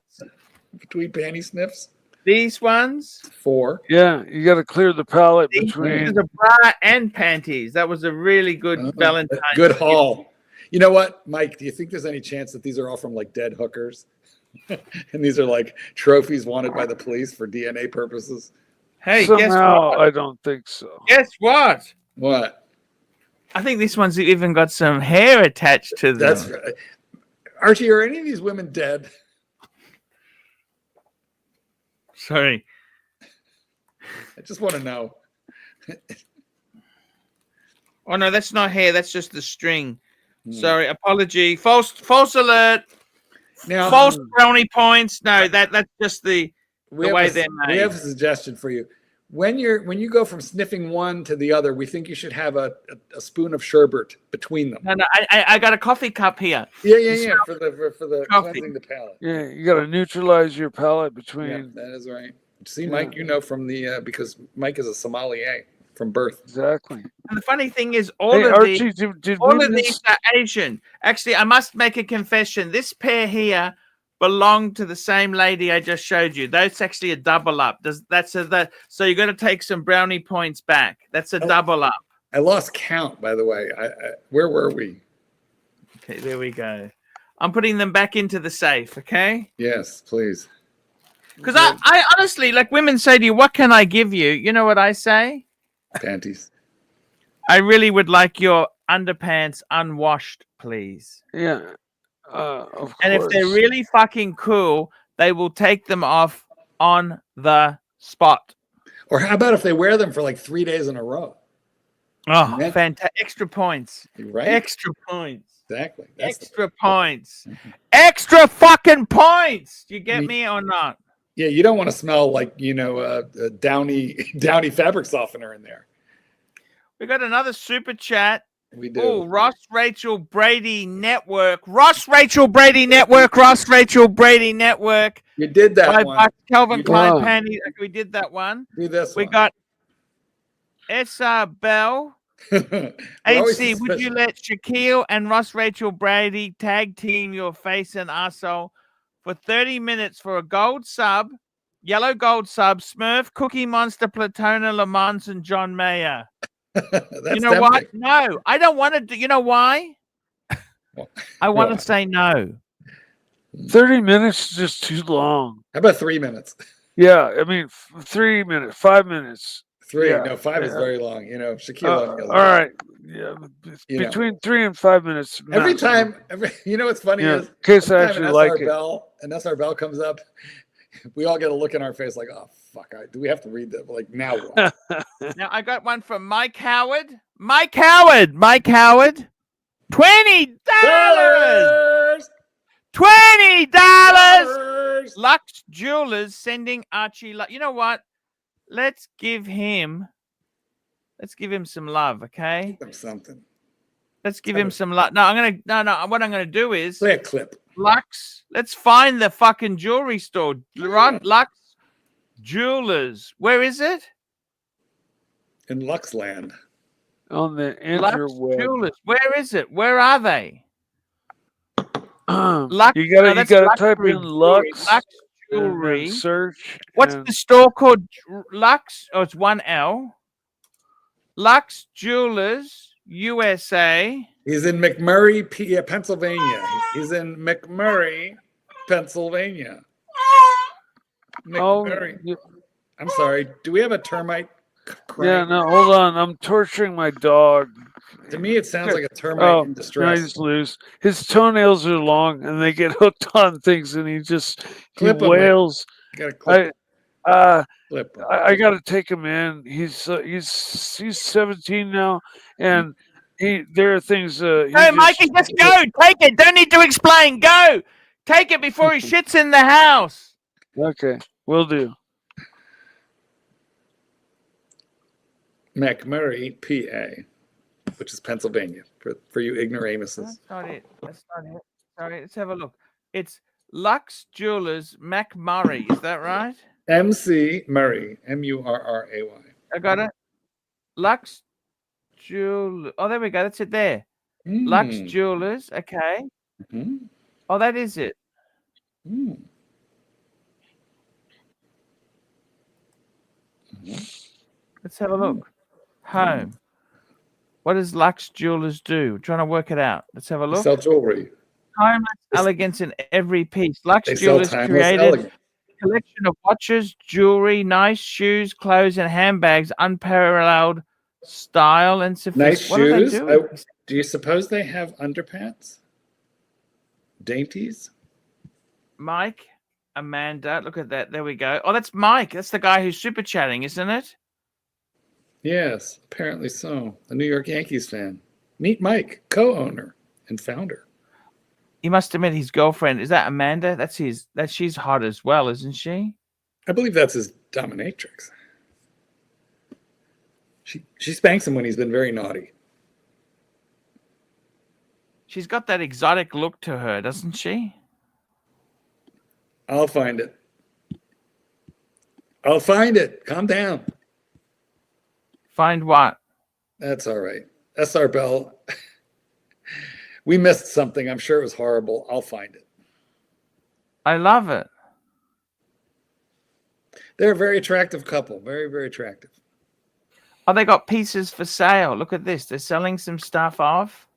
between panty sniffs? These ones. 4. Yeah, you got to clear the palate These between. are the bra and panties. That was a really good Valentine's. Good haul. You know what, Mike? Do you think there's any chance that these are all from like dead hookers, and these are like trophies wanted by the police for DNA purposes? Hey, guess Somehow, what? I don't think so. Guess what? What? I think this one's even got some hair attached to them. That's right. Archie, are any of these women dead? Sorry. I just want to know. Oh no, that's not hair. That's just the string. Sorry, apology. False alert. Now, False brownie points. No, that's just the way they're we made. have a suggestion for you. When you go from sniffing one to the other, we think you should have a spoon of sherbet between them. No, I got a coffee cup here. Yeah. For the Coffee. cleansing the palate. Yeah, you got to neutralize your palate Yeah, between. that is right. See, Mike, you know from the because Mike is a sommelier from birth. Exactly. And the funny thing is, all Hey, of Archie, these, did all we of miss- these are Asian. Actually, I must make a confession. This pair here belonged to the same lady I just showed you. That's actually a double up. So you got to take some brownie points back. That's a double up. I lost count, by the way. Where were we? Okay, there we go. I'm putting them back into the safe. Okay. Yes, please. Because I honestly, like, women say to you, "What can I give you?" You know what I say? Panties. I really would like your underpants unwashed, please. Yeah. Of And if they're course. really fucking cool, they will take them off on the spot. Or how about if they wear them for like 3 days in a row? Oh, Yeah. fantastic. Extra points. Right? Extra points. Exactly. Extra points. Extra fucking points. Do you get me or not? Yeah, you don't want to smell like, a downy fabric softener in there. We got another super chat. We do. Oh, Ross Rachel Brady Network. Ross Rachel Brady Network. Ross Rachel Brady Network. You did that By one. Calvin You Klein did. panties. Okay, we did that one. Do this We one. got S.R. Bell. We're always HC, would you suspicious. let Shaquille and Ross Rachel Brady tag team your face and arsehole for 30 minutes for a gold sub, yellow gold sub, Smurf, Cookie Monster, Platona, Lamont, and John Mayer? That's You know what? tempting. No, I don't want to do. You know why? I want to What? say no. 30 minutes is just too long. How about 3 minutes? Yeah, I mean, 3 minutes, 5 minutes. 3. Yeah, No, 5 is yeah. very long. You know, Shaquille O'Neal. All right. Yeah, You know. between 3 and 5 minutes. Every maximum. time, you know what's funny Yeah, is in case I every time actually like it. an SR Bell comes up, we all get a look in our face like, oh fuck, do we have to read that? Like now what? Now I got one from Mike Howard. Mike Howard. $20. $20. Lux Jewelers sending Archie. You know what? Let's give him some love, okay? Give him something. Let's give him some love. No, what I'm gonna do is Play a clip. Lux. Let's find the fucking jewelry store. Right? Lux Jewelers. Where is it? In Luxland. On the Lux interweb. Jewelers. Where is it? Where are they? Lux, you that's gotta type luxury in Lux Jewelry. and search. What's and the store called? Lux. Oh, it's 1L. Lux Jewelers, USA. He's in McMurray, Pennsylvania. He's in McMurray, Pennsylvania. McMurray. I'm sorry. Do we have a termite? Yeah, no, hold on. I'm torturing my dog. To me, it sounds like a termite in distress. Nice loose. His toenails are long, and they get hooked on things, and he wails. You gotta clip. I got to take him in. He's 17 now, and there are things. Hey, Mikey, just go. Take it. Don't need to explain. Go. Take it before he shits in the house. Okay, will do. McMurray, PA, which is Pennsylvania, for you ignoramuses. That's not it. Sorry, let's have a look. It's Lux Jewelers, McMurray. Is that right? MC Murray, Murray. I got it. Lux Jewelers. Oh, there we go. That's it there. Lux Jewelers. Okay. Oh, that is it. Let's have a look. Home. What does Lux Jewelers do? We're trying to work it out. Let's have a look. Sell jewelry. Timeless elegance in every piece. Lux They sell Jewelers timeless created elegance. a collection of watches, jewelry, nice shoes, clothes, and handbags, unparalleled style and Nice shoes. Do Do you suppose they have underpants? Dainties? Mike, Amanda, look at that. There we go. Oh, that's Mike. That's the guy who's super chatting, isn't it? Yes, apparently so. A New York Yankees fan. Meet Mike, co-owner and founder. He must admit his girlfriend. Is that Amanda? She's hot as well, isn't she? I believe that's his dominatrix. She spanks him when he's been very naughty. She's got that exotic look to her, doesn't she? I'll find it. I'll find it. Calm down. Find what? That's all right. SR Bell. We missed something. I'm sure it was horrible. I'll find it. I love it. They're a very attractive couple. Very, very attractive. Oh, they got pieces for sale. Look at this. They're selling some stuff off.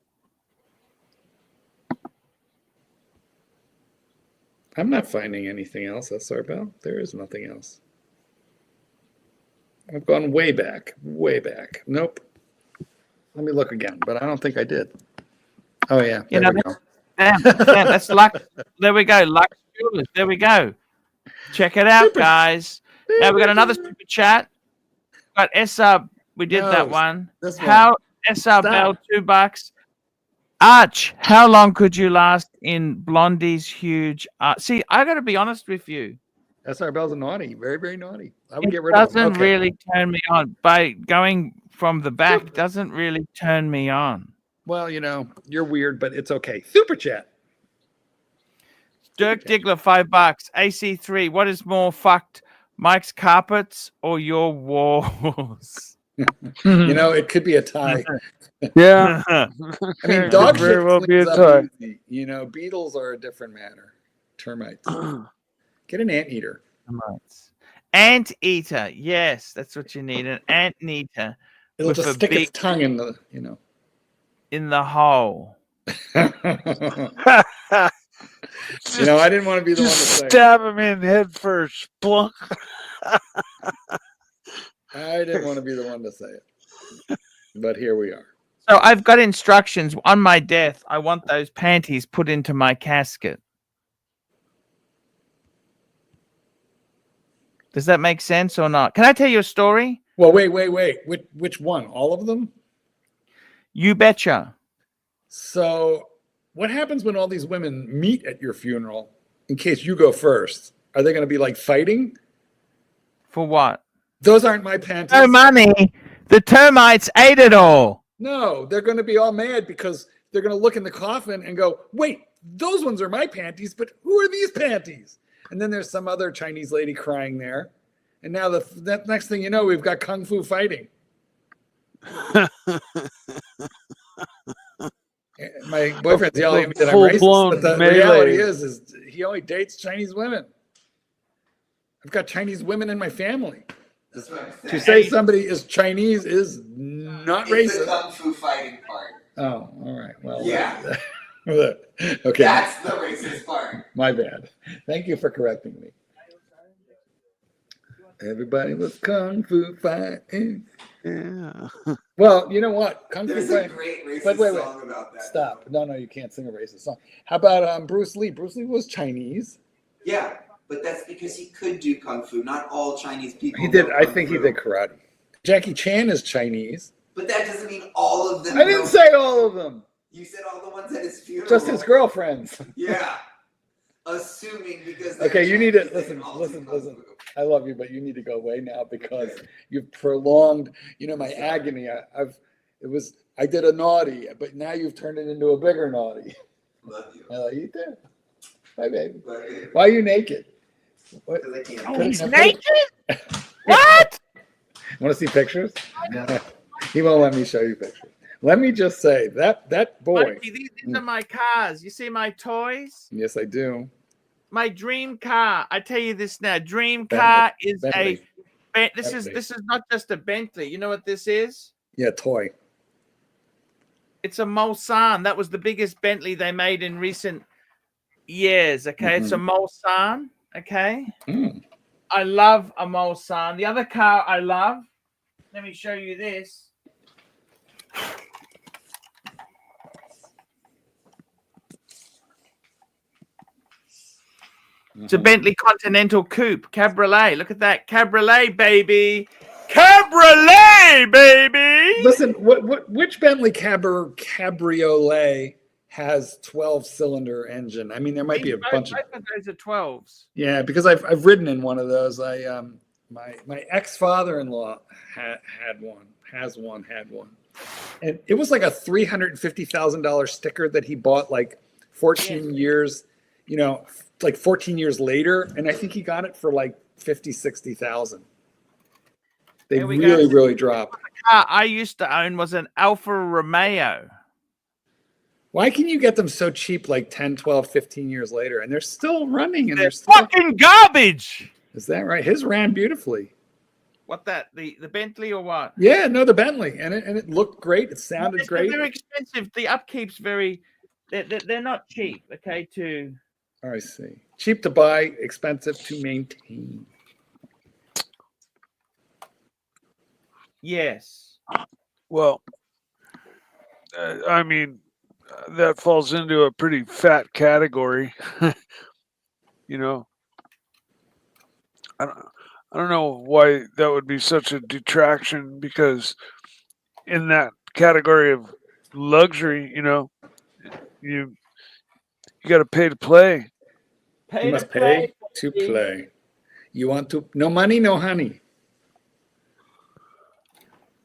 I'm not finding anything else, SR Bell. There is nothing else. I've gone way back. Way back. Nope. Let me look again, but I don't think I did. Oh, yeah. There we go. Damn, that's Lux. There we go. Lux Jewelers. There we go. Check it out, guys. Now we got another super chat. Got SR. We did that one. How SR Bell $2. Arch, how long could you last in Blondie's huge? See, I got to be honest with you. SR Bell's a naughty. Very, very naughty. I would It get rid of him. doesn't Okay. really turn me on. By going from the back doesn't really turn me on. Well, you know, you're weird, but it's okay. Super chat. Dirk Diggler, $5. AC3, what is more fucked, Mike's carpets or your walls? You know, it could be a tie. Yeah. I mean, dog Could very shit well be cleans a up tie. easy. You know, beetles are a different matter. Termites. Get an anteater. Anteater, yes, that's what you need. An anteater It'll with just a stick its big tongue in the, you know. in the hole. You know, I didn't want to be the one to just say it. stab him in head first. Plunk. I didn't want to be the one to say it. But here we are. So I've got instructions on my death. I want those panties put into my casket. Does that make sense or not? Can I tell you a story? Well, wait. Which one? All of them? You betcha. So what happens when all these women meet at your funeral in case you go first? Are they going to be like fighting? For what? Those aren't my panties. No money. The termites ate it all. No, they're going to be all mad because they're going to look in the coffin and go, wait, those ones are my panties, but who are these panties? And then there's some other Chinese lady crying there. And now that next thing you know, we've got kung fu fighting. My boyfriend's yelling at me that I'm racist, but the reality is he only dates Chinese women. I've got Chinese women in my family. That's what I'm saying. To say somebody is Chinese is not It's racist. the kung fu fighting part. Oh, all right. Well, Yeah. Okay. That's the racist part. My bad. Thank you for correcting me. Everybody was kung fu fighting. Yeah. Well, you know what? Kung fu There's a fighting. great racist But wait. song about that. Stop. No, you can't sing a racist song. How about Bruce Lee? Bruce Lee was Chinese. Yeah, but that's because he could do kung fu. Not all Chinese people. He did. know I kung think he fu. did karate. Jackie Chan is Chinese. But that doesn't mean all of them. I didn't know- say all of them. You said all the ones at his funeral. Just his girlfriends. Yeah. Assuming because. they're Okay, you need to Chinese, they listen. all Listen. do kung fu. I love you, but you need to go away now because you've prolonged. You know my agony. I did a naughty, but now you've turned it into a bigger naughty. Love you. I love you too. Bye, baby. Love you. Why are you naked? What? Because I can't. Oh, Put it- he's now put it- naked? What? Want to see pictures? He won't let me show you pictures. Let me just say that boy. Mikey, these are my cars. You see my toys? Yes, I do. My dream car. I tell you this now. Dream Bentley. car is Bentley. this Bentley. is not just a Bentley. You know what this is? Yeah, toy. It's a Mulsanne. That was the biggest Bentley they made in recent years. Okay, it's a Mulsanne. Okay, Mm. I love a Mulsanne. The other car I love. Let me show you this. It's a Bentley Continental Coupe Cabriolet. Look at that Cabriolet, baby. Cabriolet, baby. Listen, which Bentley Cabriolet has 12-cylinder engine? I mean, there might be a bunch of. Both of those are 12s. Yeah, because I've ridden in one of those. My ex-father-in-law had one, and it was like a $350,000 sticker that he bought like 14 years, like 14 years later, and I think he got it for like 50,000-60,000. They There we really, go. really dropped. The car I used to own was an Alfa Romeo. Why can you get them so cheap like 10, 12, 15 years later, and they're still running and They're they're still. fucking garbage. Is that right? His ran beautifully. What that? The Bentley or what? Yeah, no, the Bentley, and it looked great. It sounded They're great. very expensive. The upkeep's very. They're not cheap. Okay, Oh, I see. Cheap to buy, expensive to maintain. yes. Well, I mean, that falls into a pretty fat category. I don't know why that would be such a detraction, because in that category of luxury, you got to pay to play. You must pay to play. You want to no money, no honey.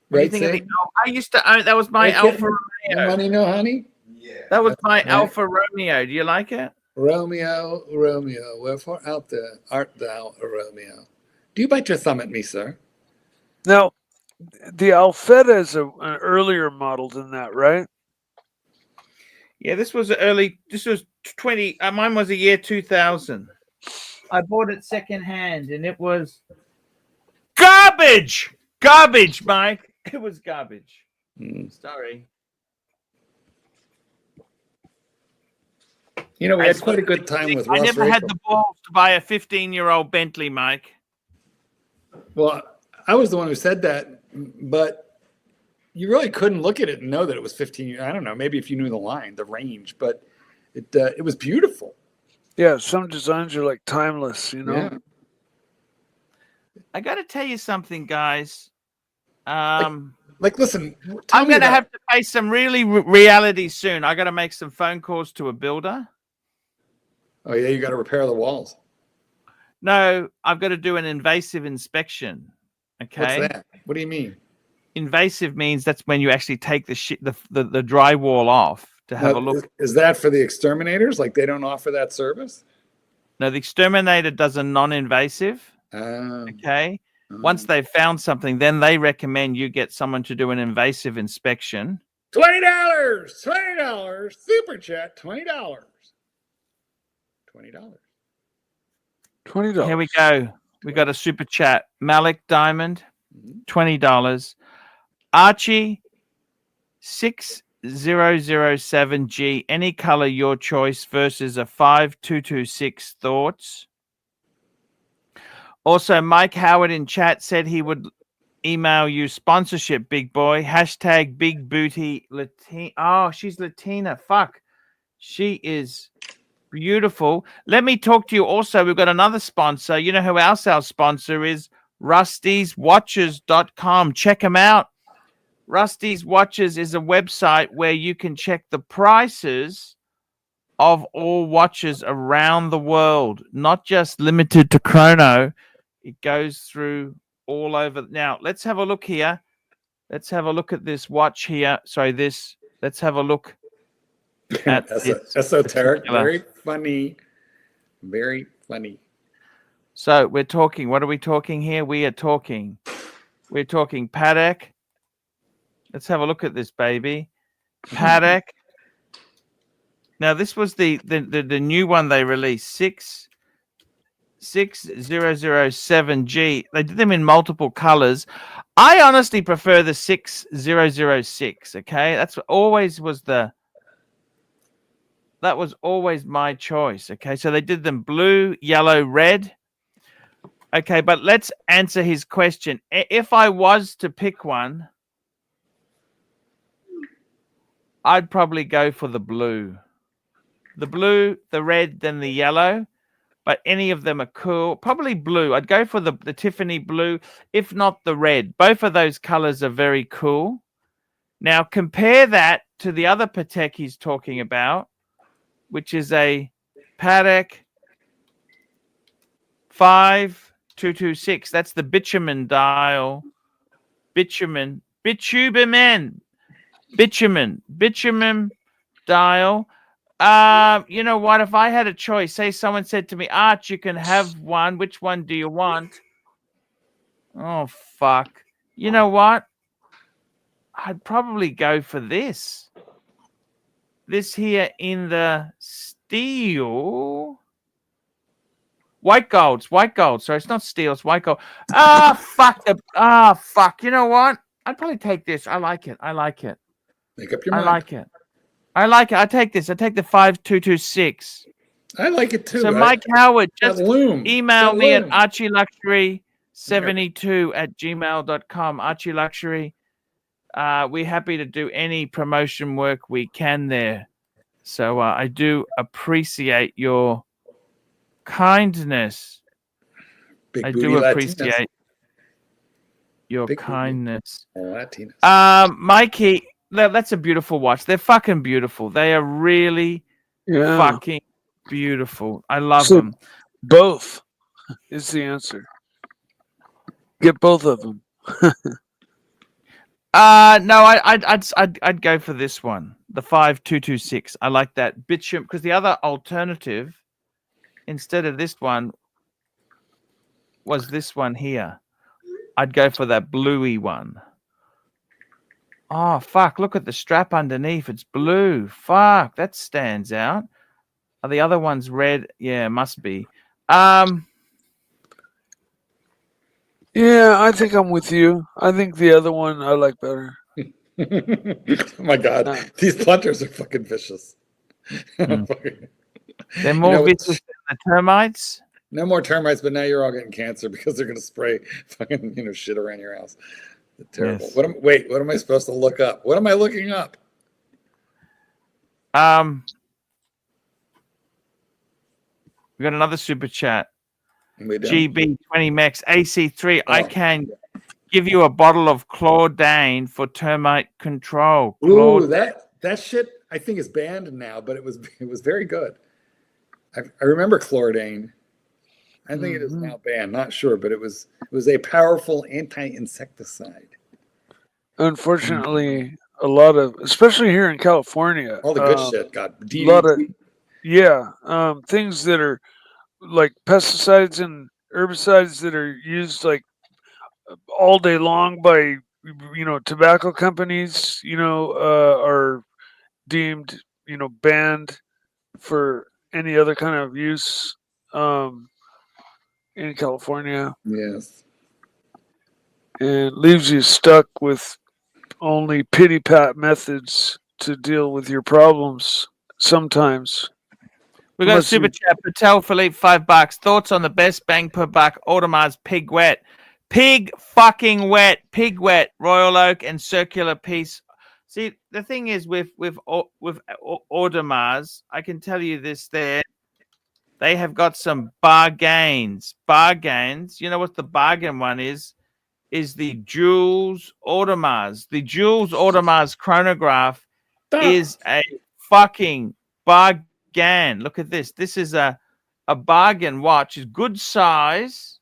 What do you Right, think of Sid? the? I used to own. That was my Right, Alfa kid? No Romeo. money, no honey. Yeah. That was my Right. Alfa Romeo. Do you like it? Romeo, Romeo, wherefore out there art thou, a Romeo? Do you bite your thumb at me, sir? Now, the Alfetta is an earlier model than that, right? Yeah, this was early. This was 20. Mine was a year 2000. I bought it secondhand, and it was garbage. Garbage, Mike. It was garbage. Mm. Sorry. You know, we had quite a good time with Ross. I never had Rachel. the balls to buy a 15-year-old Bentley, Mike. Well, I was the one who said that, but you really couldn't look at it and know that it was 15. I don't know, maybe if you knew the line, the range, but it was beautiful. Yeah, some designs are like timeless, you know. Yeah. I got to tell you something, guys. Like, listen, I'm going to have to face some really reality soon. I got to make some phone calls to a builder. Oh yeah, you got to repair the walls. No, I've got to do an invasive inspection. Okay. What's that? What do you mean? Invasive means that's when you actually take the drywall off to have a look. Is that for the exterminators? Like they don't offer that service? No, the exterminator does a non-invasive. Oh. Okay. Once they've found something, then they recommend you get someone to do an invasive inspection. $20, super chat, $20. $20. Here we go. We got a super chat. Malik Diamond, $20. Archie 6007G, any color your choice versus a 5226 thoughts. Also, Mike Howard in chat said he would email you sponsorship, big boy. Hashtag big booty Latina. Oh, she's Latina. Fuck. She is beautiful. Let me talk to you also. We've got another sponsor. You know who else our sponsor is? Rusty'sWatches.com. Check them out. Rusty's Watches is a website where you can check the prices of all watches around the world, not just limited to chrono. It goes through all over. Now, let's have a look here. Let's have a look at this watch here. Sorry, this. Let's have a look at esoteric. Very funny. Very funny. So we're talking. What are we talking here? We're talking Patek. Let's have a look at this, baby. Patek. Now, this was the new one they released, 6007G. They did them in multiple colors. I honestly prefer the 6006, okay? That was always my choice, okay? So they did them blue, yellow, red. Okay, but let's answer his question. If I was to pick one, I'd probably go for the blue. The blue, the red, then the yellow. But any of them are cool. Probably blue. I'd go for the Tiffany blue, if not the red. Both of those colors are very cool. Now, compare that to the other Patek he's talking about, which is a Patek 5226. That's the bitumen dial. Bitumen dial. You know what? If I had a choice, say someone said to me, Arch, you can have one. Which one do you want? Oh, fuck. You know what? I'd probably go for this. This here in the steel. White gold. Sorry, it's not steel. It's white gold. Fuck. Fuck. You know what? I'd probably take this. I like it. Make up your mind. I like it. I take this. I take the 5226. I like it too. So Mike Howard, just loom. email me at archieluxury72@gmail.com. Archie Luxury. We're happy to do any promotion work we can there. So I do appreciate your kindness. I do appreciate your kindness. Mikey, that's a beautiful watch. They're fucking beautiful. They are really fucking beautiful. I love them. Both is the answer. Get both of them. No, I'd go for this one, the 5226. I like that bitumen because the other alternative instead of this one was this one here. I'd go for that bluey one. Oh, fuck. Look at the strap underneath. It's blue. Fuck. That stands out. Are the other ones red? Yeah, must be. Yeah, I think I'm with you. I think the other one I like better. Oh my God. These punters are fucking vicious. They're more vicious than the termites. No more termites, but now you're all getting cancer because they're going to spray fucking shit around your house. It's terrible. Yes. What am I supposed to look up? What am I looking up? We got another super chat. GB20 Max AC3. I can give you a bottle of Claudine for termite control. Ooh, that shit I think is banned now, but it was very good. I remember Chlordane. I think it is now banned. Not sure, but it was a powerful anti-insecticide. Unfortunately, a lot of, especially here in California, all the good shit got a lot of things that are like pesticides and herbicides that are used like all day long by tobacco companies are deemed banned for any other kind of use in California. Yes. And leaves you stuck with only pity pat methods to deal with your problems sometimes. We got a super chat. Patel Philippe, $5. Thoughts on the best bang per buck Audemars Pig Wet? Pig fucking wet. Pig wet. Royal Oak and circular piece. See, the thing is with Audemars, I can tell you this there. They have got some bargains. Bargains. You know what the bargain one is? Is the Jules Audemars. The Jules Audemars chronograph is a fucking bargain. Look at this. This is a bargain watch. It's good size.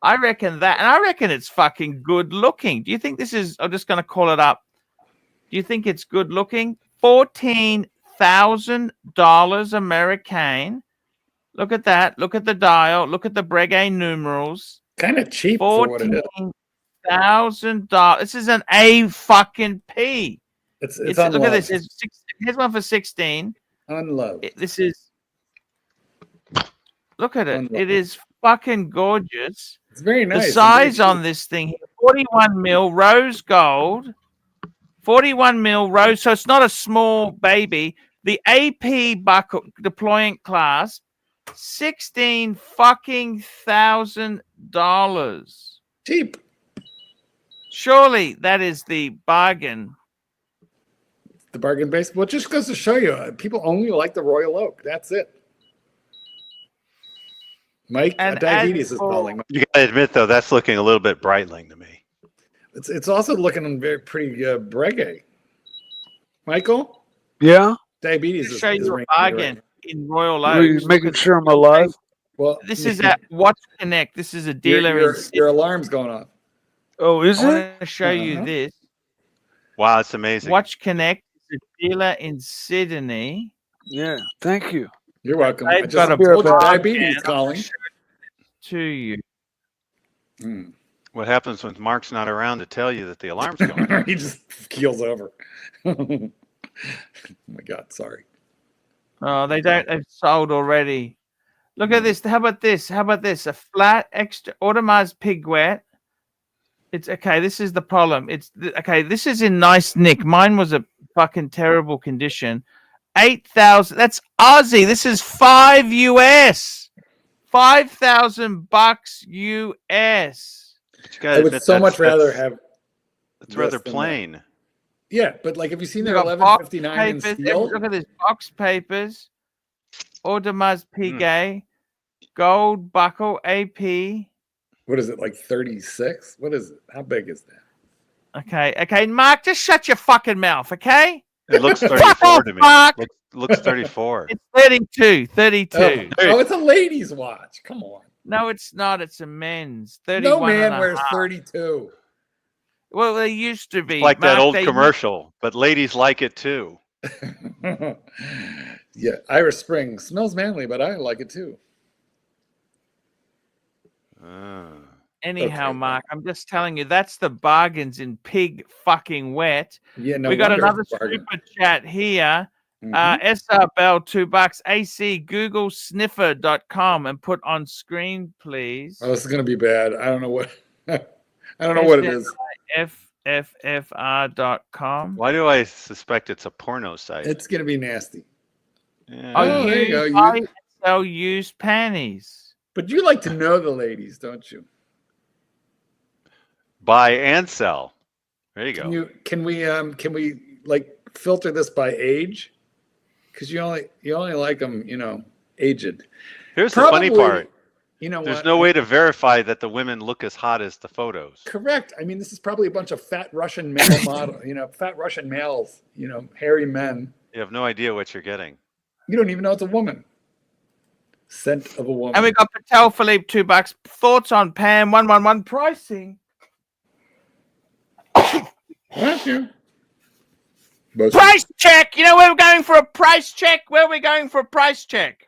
I reckon that. And I reckon it's fucking good looking. Do you think this is, I'm just going to call it up. Do you think it's good looking? $14,000 American. Look at that. Look at the dial. Look at the Breguet numerals. Kind of cheap for what it is. $14,000. This is an A fucking P. It's look at this. Here's one for 16. Unloved. This is. Look at it. Unloved. It is fucking gorgeous. It's very nice. The size on this thing, 41 mil rose gold. 41 mil rose. So it's not a small baby. The AP buckle deployant clasp. $16,000. Cheap. Surely that is the bargain. The bargain base. Well, it just goes to show you, people only like the Royal Oak. That's it. Mike, and diabetes is calling. You gotta admit though, that's looking a little bit Breitling to me. It's also looking very pretty Breguet. Michael? Yeah. Diabetes is show you a bargain in Royal Oak. Are you making sure I'm alive? Well, this is at Watch Connect. This is a dealer. Your alarm's going off. Oh, is it? I want to show you this. Wow, it's amazing. Watch Connect is a dealer in Sydney. Yeah, thank you. You're welcome. They've got a diabetes calling to you. What happens when Mark's not around to tell you that the alarm's going off? He just keels over. Oh my God, sorry. Oh, they don't. They've sold already. Look at this. How about this? How about this? A flat extra Audemars Pig Wet. It's okay. This is the problem. It's okay. This is in nice nick. Mine was a fucking terrible condition. 8,000. That's Aussie. This is $5 US. $5,000 US. I would so much rather have. It's rather plain. Yeah, but like, have you seen their 1159 in steel? Look at this. Box papers. Audemars Piguet. Gold buckle AP. What is it, like 36? What is it? How big is that? Okay, Mark, just shut your fucking mouth, okay? It looks 34 to me. Looks 34. It's 32. 32. Oh, it's a ladies' watch. Come on. No, it's not. It's a men's. 31. No man wears 32. Well, they used to be. It's like Mark, that old commercial, but ladies like it too. Yeah, Irish Spring smells manly, but I like it too. Anyhow, okay. Mark, I'm just telling you, that's the bargains in pig fucking wet. Yeah, no. We got another super chat here. SR Bell, $2. AC Google sniffer.com and put on screen, please. Oh, this is gonna be bad. I don't know what. I don't know what it is. FFFR.com. Why do I suspect it's a porno site? It's gonna be nasty. Yeah. Oh, there you go. buy and sell used panties? But you like to know the ladies, don't you? Buy and sell. There you go. Can we like filter this by age? Because you only like them, aged. Here's the funny part. You know There's what? no way to verify that the women look as hot as the photos. Correct. I mean, this is probably a bunch of fat Russian male model, fat Russian males, hairy men. You have no idea what you're getting. You don't even know it's a woman. Scent of a woman. And we got Patel Philippe $2. Thoughts on Pam 111 pricing? Bless you. Price check. You know where we're going for a price check? Where are we going for a price check?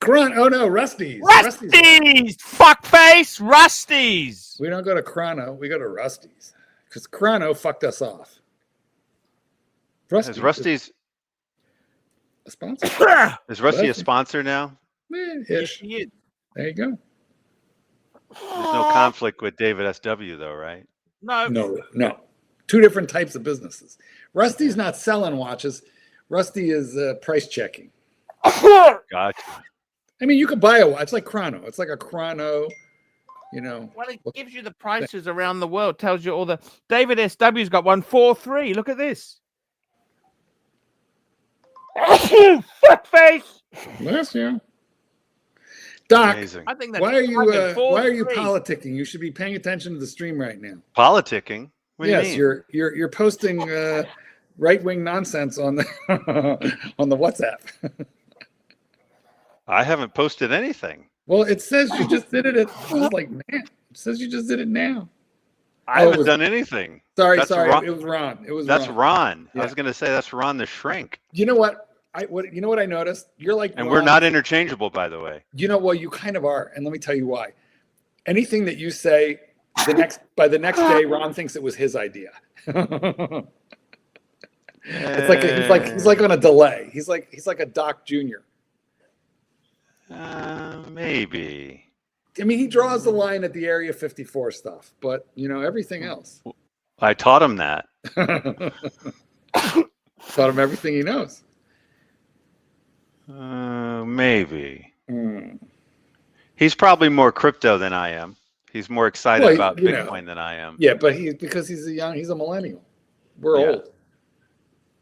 Oh no, Rusty's. Rusty's. Fuckface. Rusty's. We don't go to Chrono. We go to Rusty's because Chrono fucked us off. Is Rusty's a sponsor? Is Rusty a sponsor now? Ish. There you go. There's no conflict with David SW though, right? No. Two different types of businesses. Rusty's not selling watches. Rusty is price checking. Gotcha. I mean, you could buy a watch. It's like Chrono. It's like a Chrono, Well, it gives you the prices around the world. Tells you all the. David SW's got 143. Look at this. Fuckface. Bless you. Doc, Amazing. I think that's why are you fucking 43. politicking? You should be paying attention to the stream right now. Politicking? What do you Yes, mean? you're posting right-wing nonsense on the on the WhatsApp. I haven't posted anything. Well, it says you just did it. I was like, man, it says you just did it now. I haven't done anything. Sorry, That's Ron. It was Ron. That's Ron. Yeah. I was going to say that's Ron the Shrink. You know what? You know what I noticed? You're like, And Ron. we're not interchangeable, by the way. Well, you kind of are, and let me tell you why. Anything that you say by the next day, Ron thinks it was his idea. It's like he's like on a delay. He's like a Doc Jr. Maybe. I mean, he draws the line at the Area 54 stuff, but everything else. I taught him that. Taught him everything he knows. Maybe. He's probably more crypto than I am. He's more excited about Bitcoin than I am. Yeah, but because he's a millennial. We're old.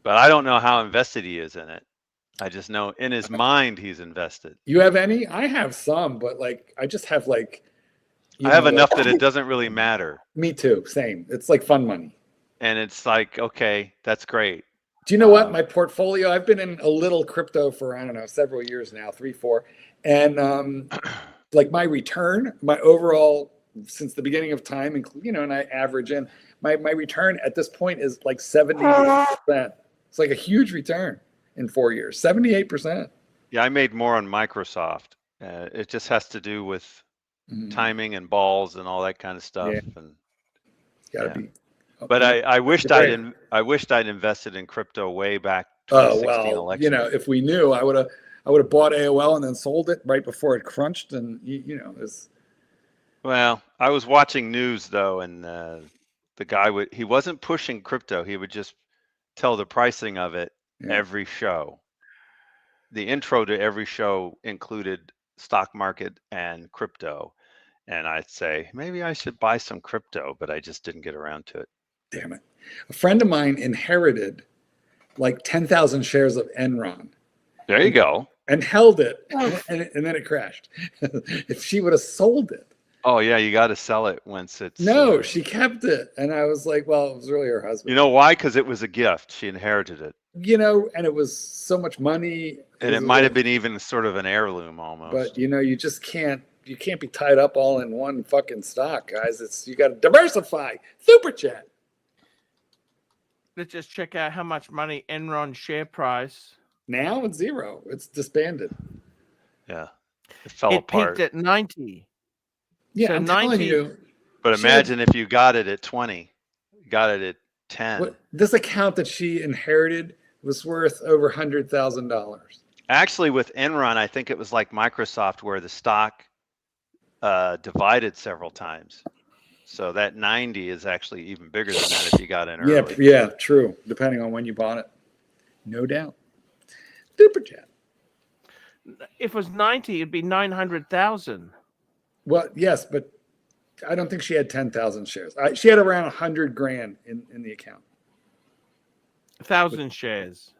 But I don't know how invested he is in it. I just know in his mind he's invested. You have any? I have some, but I just have I have enough that it doesn't really matter. Me too. Same. It's like fun money. And it's like, okay, that's great. Do you know what? My portfolio, I've been in a little crypto for, I don't know, several years now, 3, 4. And my return, my overall, since the beginning of time, and I average in, my return at this point is like 78%. It's like a huge return in 4 years, 78%. Yeah, I made more on Microsoft. It just has to do with timing and balls and all that kind of stuff. Yeah. And it's gotta be. But I wished I'd invested in crypto way back 2016 election. If we knew, I would have bought AOL and then sold it right before it crunched, and it's. Well, I was watching news though, and the guy he wasn't pushing crypto. He would just tell the pricing of it every show. The intro to every show included stock market and crypto, and I'd say maybe I should buy some crypto, but I just didn't get around to it. Damn it. A friend of mine inherited like 10,000 shares of Enron. There you go. And held it, and then it crashed. If she would have sold it. Oh, yeah, you got to sell it once it's... No, she kept it. And I was like, well, it was really her husband. You know why? Because it was a gift. She inherited it. And it was so much money. And it might have been even sort of an heirloom almost. But, you just can't be tied up all in one fucking stock, guys. You got to diversify. Super chat. Let's just check out how much money Enron share price. Now it's 0. It's disbanded. Yeah. It fell apart. Peaked at 90. Yeah, so I'm 90. telling you. But imagine if you got it at 20, got it at 10. This account that she inherited was worth over $100,000. Actually, with Enron, I think it was like Microsoft where the stock divided several times. So that 90 is actually even bigger than that if you got in early. Yeah, true. Depending on when you bought it. No doubt. Super chat. If it was 90, it'd be 900,000. Well, yes, but I don't think she had 10,000 shares. She had around 100 grand in the account. 1,000 shares.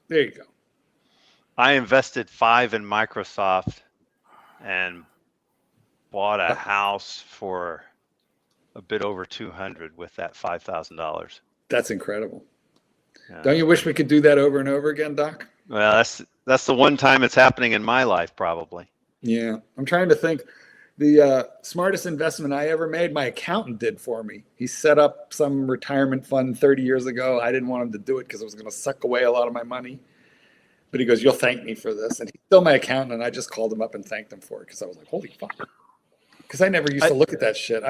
There you go. I invested 5 in Microsoft and bought a house for a bit over 200 with that $5,000. That's incredible. Yeah. Don't you wish we could do that over and over again, Doc? Well, that's the one time it's happening in my life, probably. Yeah, I'm trying to think. The smartest investment I ever made, my accountant did for me. He set up some retirement fund 30 years ago. I didn't want him to do it because it was going to suck away a lot of my money. But he goes, "You'll thank me for this." And he's still my accountant, and I just called him up and thanked him for it because I was like, holy fuck. Because I never used to look at that shit.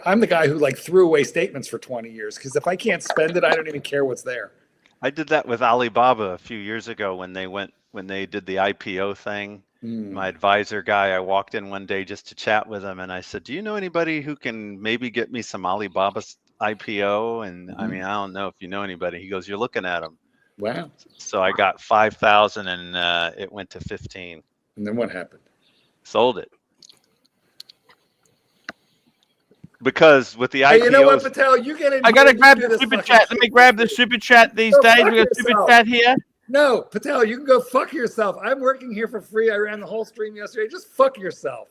I'm the guy who like threw away statements for 20 years because if I can't spend it, I don't even care what's there. I did that with Alibaba a few years ago when they did the IPO thing. My advisor guy, I walked in one day just to chat with him, and I said, "Do you know anybody who can maybe get me some Alibaba IPO?" And I mean, I don't know if you know anybody. He goes, "You're looking at them." Wow. So I got 5,000, and it went to 15. And then what happened? Sold it. Because with the IPOs, Hey, you know what, Patel? You get in. I gotta grab the super chat. Let me grab the super chat these days. We got super chat here. No, Patel, you can go fuck yourself. I'm working here for free. I ran the whole stream yesterday. Just fuck yourself.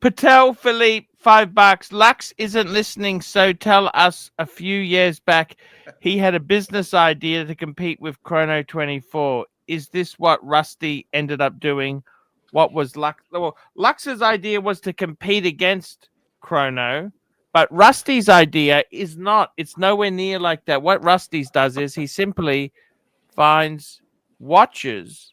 Patel Philippe, $5. Lux isn't listening, so tell us. A few years back, he had a business idea to compete with Chrono 24. Is this what Rusty ended up doing? What was Lux? Well, Lux's idea was to compete against Chrono, but Rusty's idea is not. It's nowhere near like that. What Rusty's does is he simply finds watches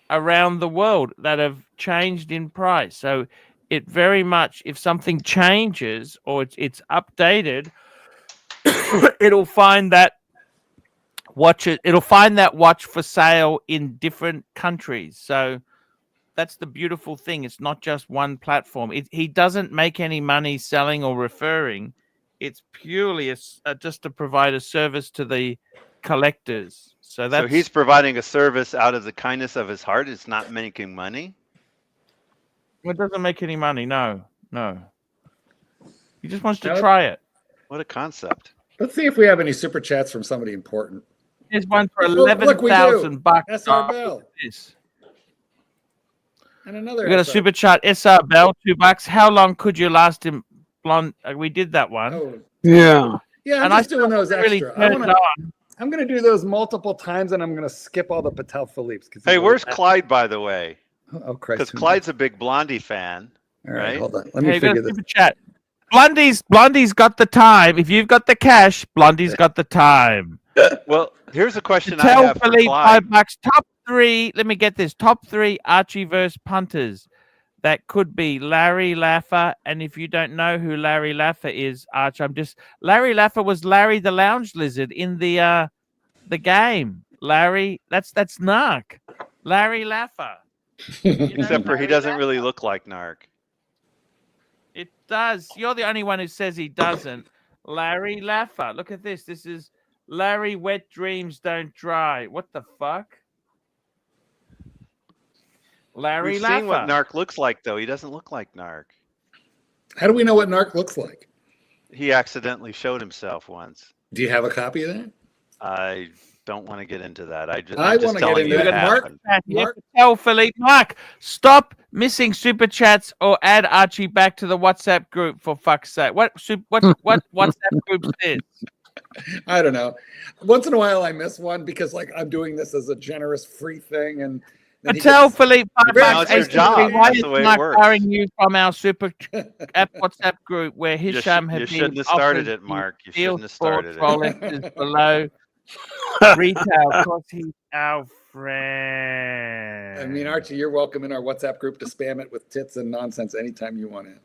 around the world that have changed in price. So it very much, if something changes or it's updated, it'll find that watch for sale in different countries. So that's the beautiful thing. It's not just one platform. He doesn't make any money selling or referring. It's purely just to provide a service to the collectors. So he's providing a service out of the kindness of his heart. It's not making money. It doesn't make any money. No. He just wants to try it. What a concept. Let's see if we have any super chats from somebody important. Here's one for $11,000. SR Bell. And another. We got a super chat. SR Bell, $2. How long could you last in blonde? We did that one. Oh. Yeah. Yeah, I'm just doing those extra. I'm going to do those multiple times, and I'm going to skip all the Patel Philippe's. Hey, where's Clyde, by the way? Oh, Christ. Because Clyde's a big Blondie fan. All right, hold on. Let me figure this. Super chat. Blondie's got the time. If you've got the cash, Blondie's got the time. Well, here's a question I Tell have for Philippe, Clyde. $5. Top 3. Let me get this. Top 3 Archieverse punters. That could be Larry Laffer, and if you don't know who Larry Laffer is, Arch, Larry Laffer was Larry the Lounge Lizard in the game. Larry, that's Narc. Larry Laffer. Except for he doesn't really look like Narc. It does. You're the only one who says he doesn't. Larry Laffer. Look at this. This is Larry Wet Dreams Don't Dry. What the fuck? Larry Laffer. We've seen what Narc looks like, though. He doesn't look like Narc. How do we know what Narc looks like? He accidentally showed himself once. Do you have a copy of that? I don't want to get into that. I want to get into that. Mark, tell Philippe, Mark, stop missing super chats or add Archie back to the WhatsApp group for fuck's sake. What WhatsApp group is this? I don't know. Once in a while, I miss one because like I'm doing this as a generous free thing, and tell Philippe, why is Mark hiring you from our super app WhatsApp group where Hisham had been shouldn't have started it, Mark. You shouldn't have started it. Below retail because he's our friend. I mean, Archie, you're welcome in our WhatsApp group to spam it with tits and nonsense anytime you want in.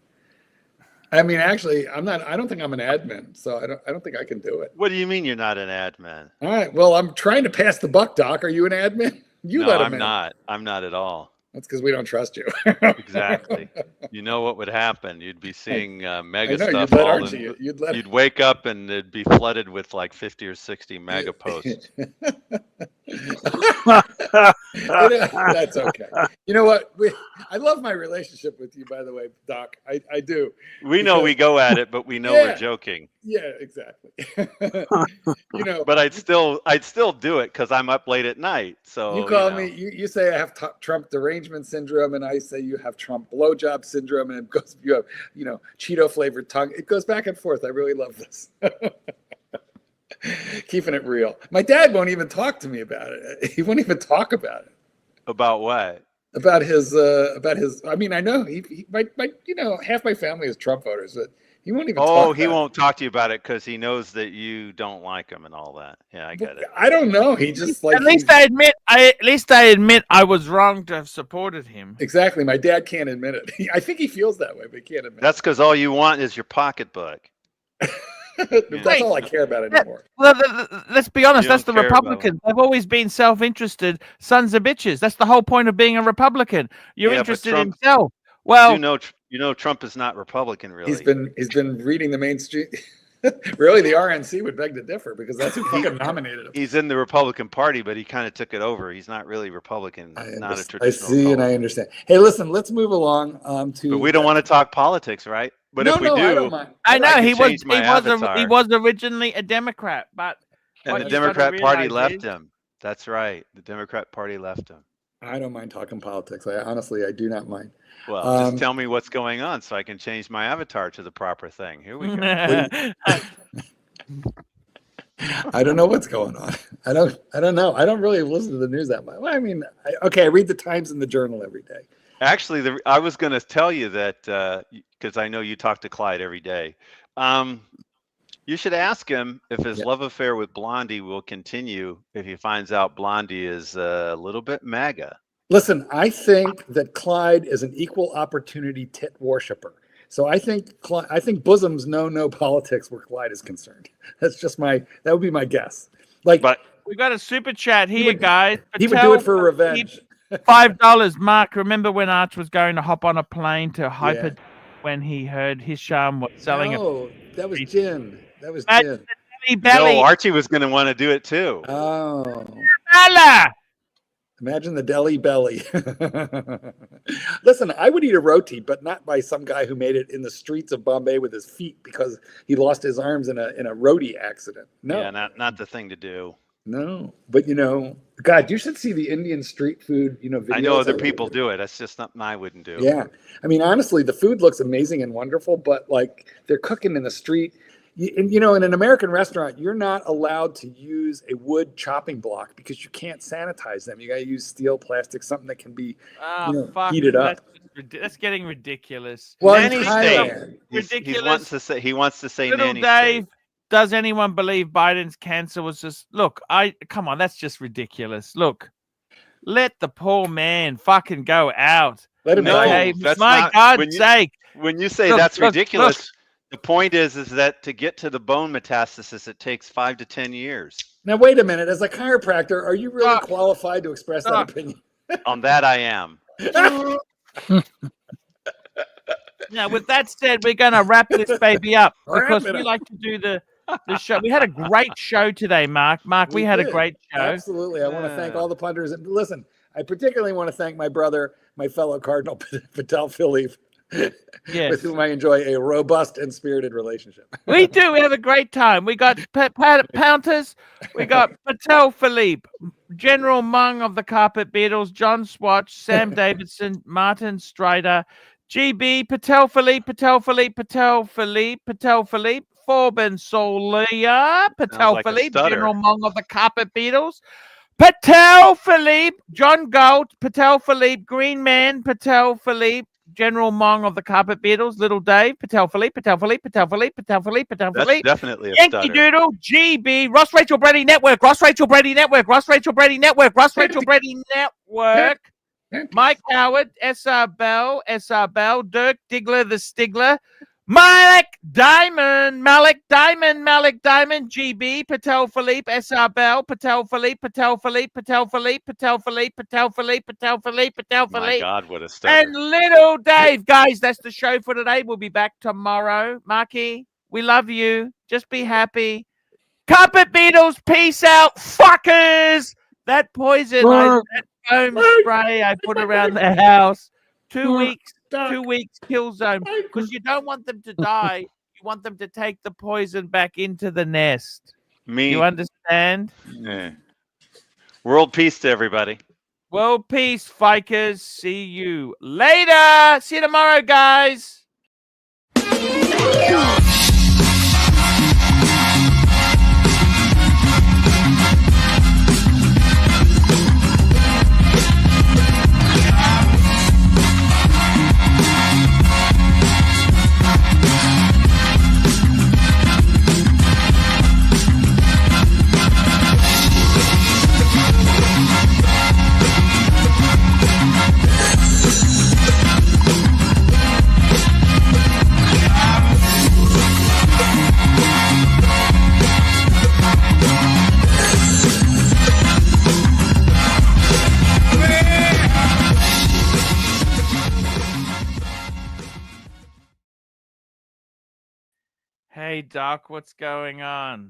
I mean, actually, I don't think I'm an admin, so I don't think I can do it. What do you mean you're not an admin? All right. Well, I'm trying to pass the buck, Doc. Are you an admin? You let him in. Not. I'm not at all. That's because we don't trust you. Exactly. You know what would happen? You'd be seeing mega stuff. You'd wake up and it'd be flooded with like 50 or 60 mega posts. That's okay. You know what? I love my relationship with you, by the way, Doc. I do. We know we go at it, but we know we're joking. Yeah, exactly. You know, but I'd still do it because I'm up late at night. So you call me. You say I have Trump derangement syndrome, and I say you have Trump blowjob syndrome, and it goes. You have Cheeto flavored tongue. It goes back and forth. I really love this. Keeping it real. My dad won't even talk to me about it. He won't even talk about it. About what? About his. I mean, I know half my family is Trump voters, but he won't even. He won't talk to you about it because he knows that you don't like him and all that. Yeah, I get it. I don't know. He just like. At least I admit I was wrong to have supported him. Exactly. My dad can't admit it. I think he feels that way, but he can't admit. That's because all you want is your pocketbook. That's all I care about anymore. Well, let's be honest. That's the Republicans. They've always been self-interested sons of bitches. That's the whole point of being a Republican. You're interested in self. Well, you know, Trump is not Republican, really. He's been reading the mainstream. Really, the RNC would beg to differ because that's who fucking nominated him. He's in the Republican Party, but he kind of took it over. He's not really Republican. Not a traditional. I see, Republican. And I understand. Hey, listen, let's move along to. But we don't want to talk politics, right? But if we do, I don't mind. I know he was originally a Democrat, but the Democrat Party left him. That's right. The Democrat Party left him. I don't mind talking politics. I do not mind. Well, just tell me what's going on so I can change my avatar to the proper thing. Here we go. I don't know what's going on. I don't know. I don't really listen to the news that much. Well, I mean, I read the Times and the Journal every day. Actually, I was going to tell you that because I know you talk to Clyde every day. You should ask him if his love affair with Blondie will continue if he finds out Blondie is a little bit MAGA. Listen, I think that Clyde is an equal opportunity tit worshiper. So I think bosoms know no politics where Clyde is concerned. That's just that would be my guess. But we got a super chat here, guys. He would do it for revenge. $5, Mark. Remember when Arch was going to hop on a plane to Hyper when he heard Hisham was selling it? Oh, that was gin. That was gin. No, Archie was going to want to do it too. Oh. Bella! Imagine the deli belly. Listen, I would eat a roti, but not by some guy who made it in the streets of Bombay with his feet because he lost his arms in a roti accident. No. Yeah, not the thing to do. No, but God, you should see the Indian street food, videos. I know other people do it. That's just something I wouldn't do. Yeah. I mean, honestly, the food looks amazing and wonderful, but like they're cooking in the street. In an American restaurant, you're not allowed to use a wood chopping block because you can't sanitize them. You got to use steel, plastic, something that can be heated up. That's getting ridiculous. Well, ridiculous. He wants to say Little nanny Dave. state. Does anyone believe Biden's cancer was just come on, that's just ridiculous. Look, let the poor man fucking go out. Let him okay, my God's sake. When you say that's ridiculous, the point is that to get to the bone metastasis, it takes 5 to 10 years. Now wait a minute. As a chiropractor, are you really qualified to express that opinion? On that I am. Now, with that said, we're going to wrap this baby up because we like to do the show. We had a great show today, Mark. We had a great show. Absolutely. I want to thank all the punters. And listen, I particularly want to thank my brother, my fellow Cardinal Patel Philippe, with whom I enjoy a robust and spirited relationship. We do. We have a great time. We got Pounters. We got Patel Philippe, General Mung of the Carpet Beatles, John Swatch, Sam Davidson, Martin Strider, GB, Patel Philippe, Forben Solia, Patel Philippe, General Mung of the Carpet Beatles, Patel Philippe, John Galt, Patel Philippe, Green Man, Patel Philippe, General Mung of the Carpet Beatles, Little Dave, Patel Philippe. That's definitely a Yankee stutter. Doodle, GB, Ross Rachel Brady Network, Mike Howard, SR Bell, Dirk Diggler the Stigler, Malik Diamond, GB, Patel Philippe, SR Bell, Patel Philippe. My God, what a stutter. And Little Dave. Guys, that's the show for today. We'll be back tomorrow. Marky, we love you. Just be happy. Carpet Beatles, peace out, fuckers. That poison, that foam spray I put around the house. 2 weeks, 2 weeks kill zone. Because you don't want them to die. You want them to take the poison back into the nest. You understand? Yeah. World peace to everybody. World peace, Fikers. See you later. See you tomorrow, guys. Hey, Doc, what's going on?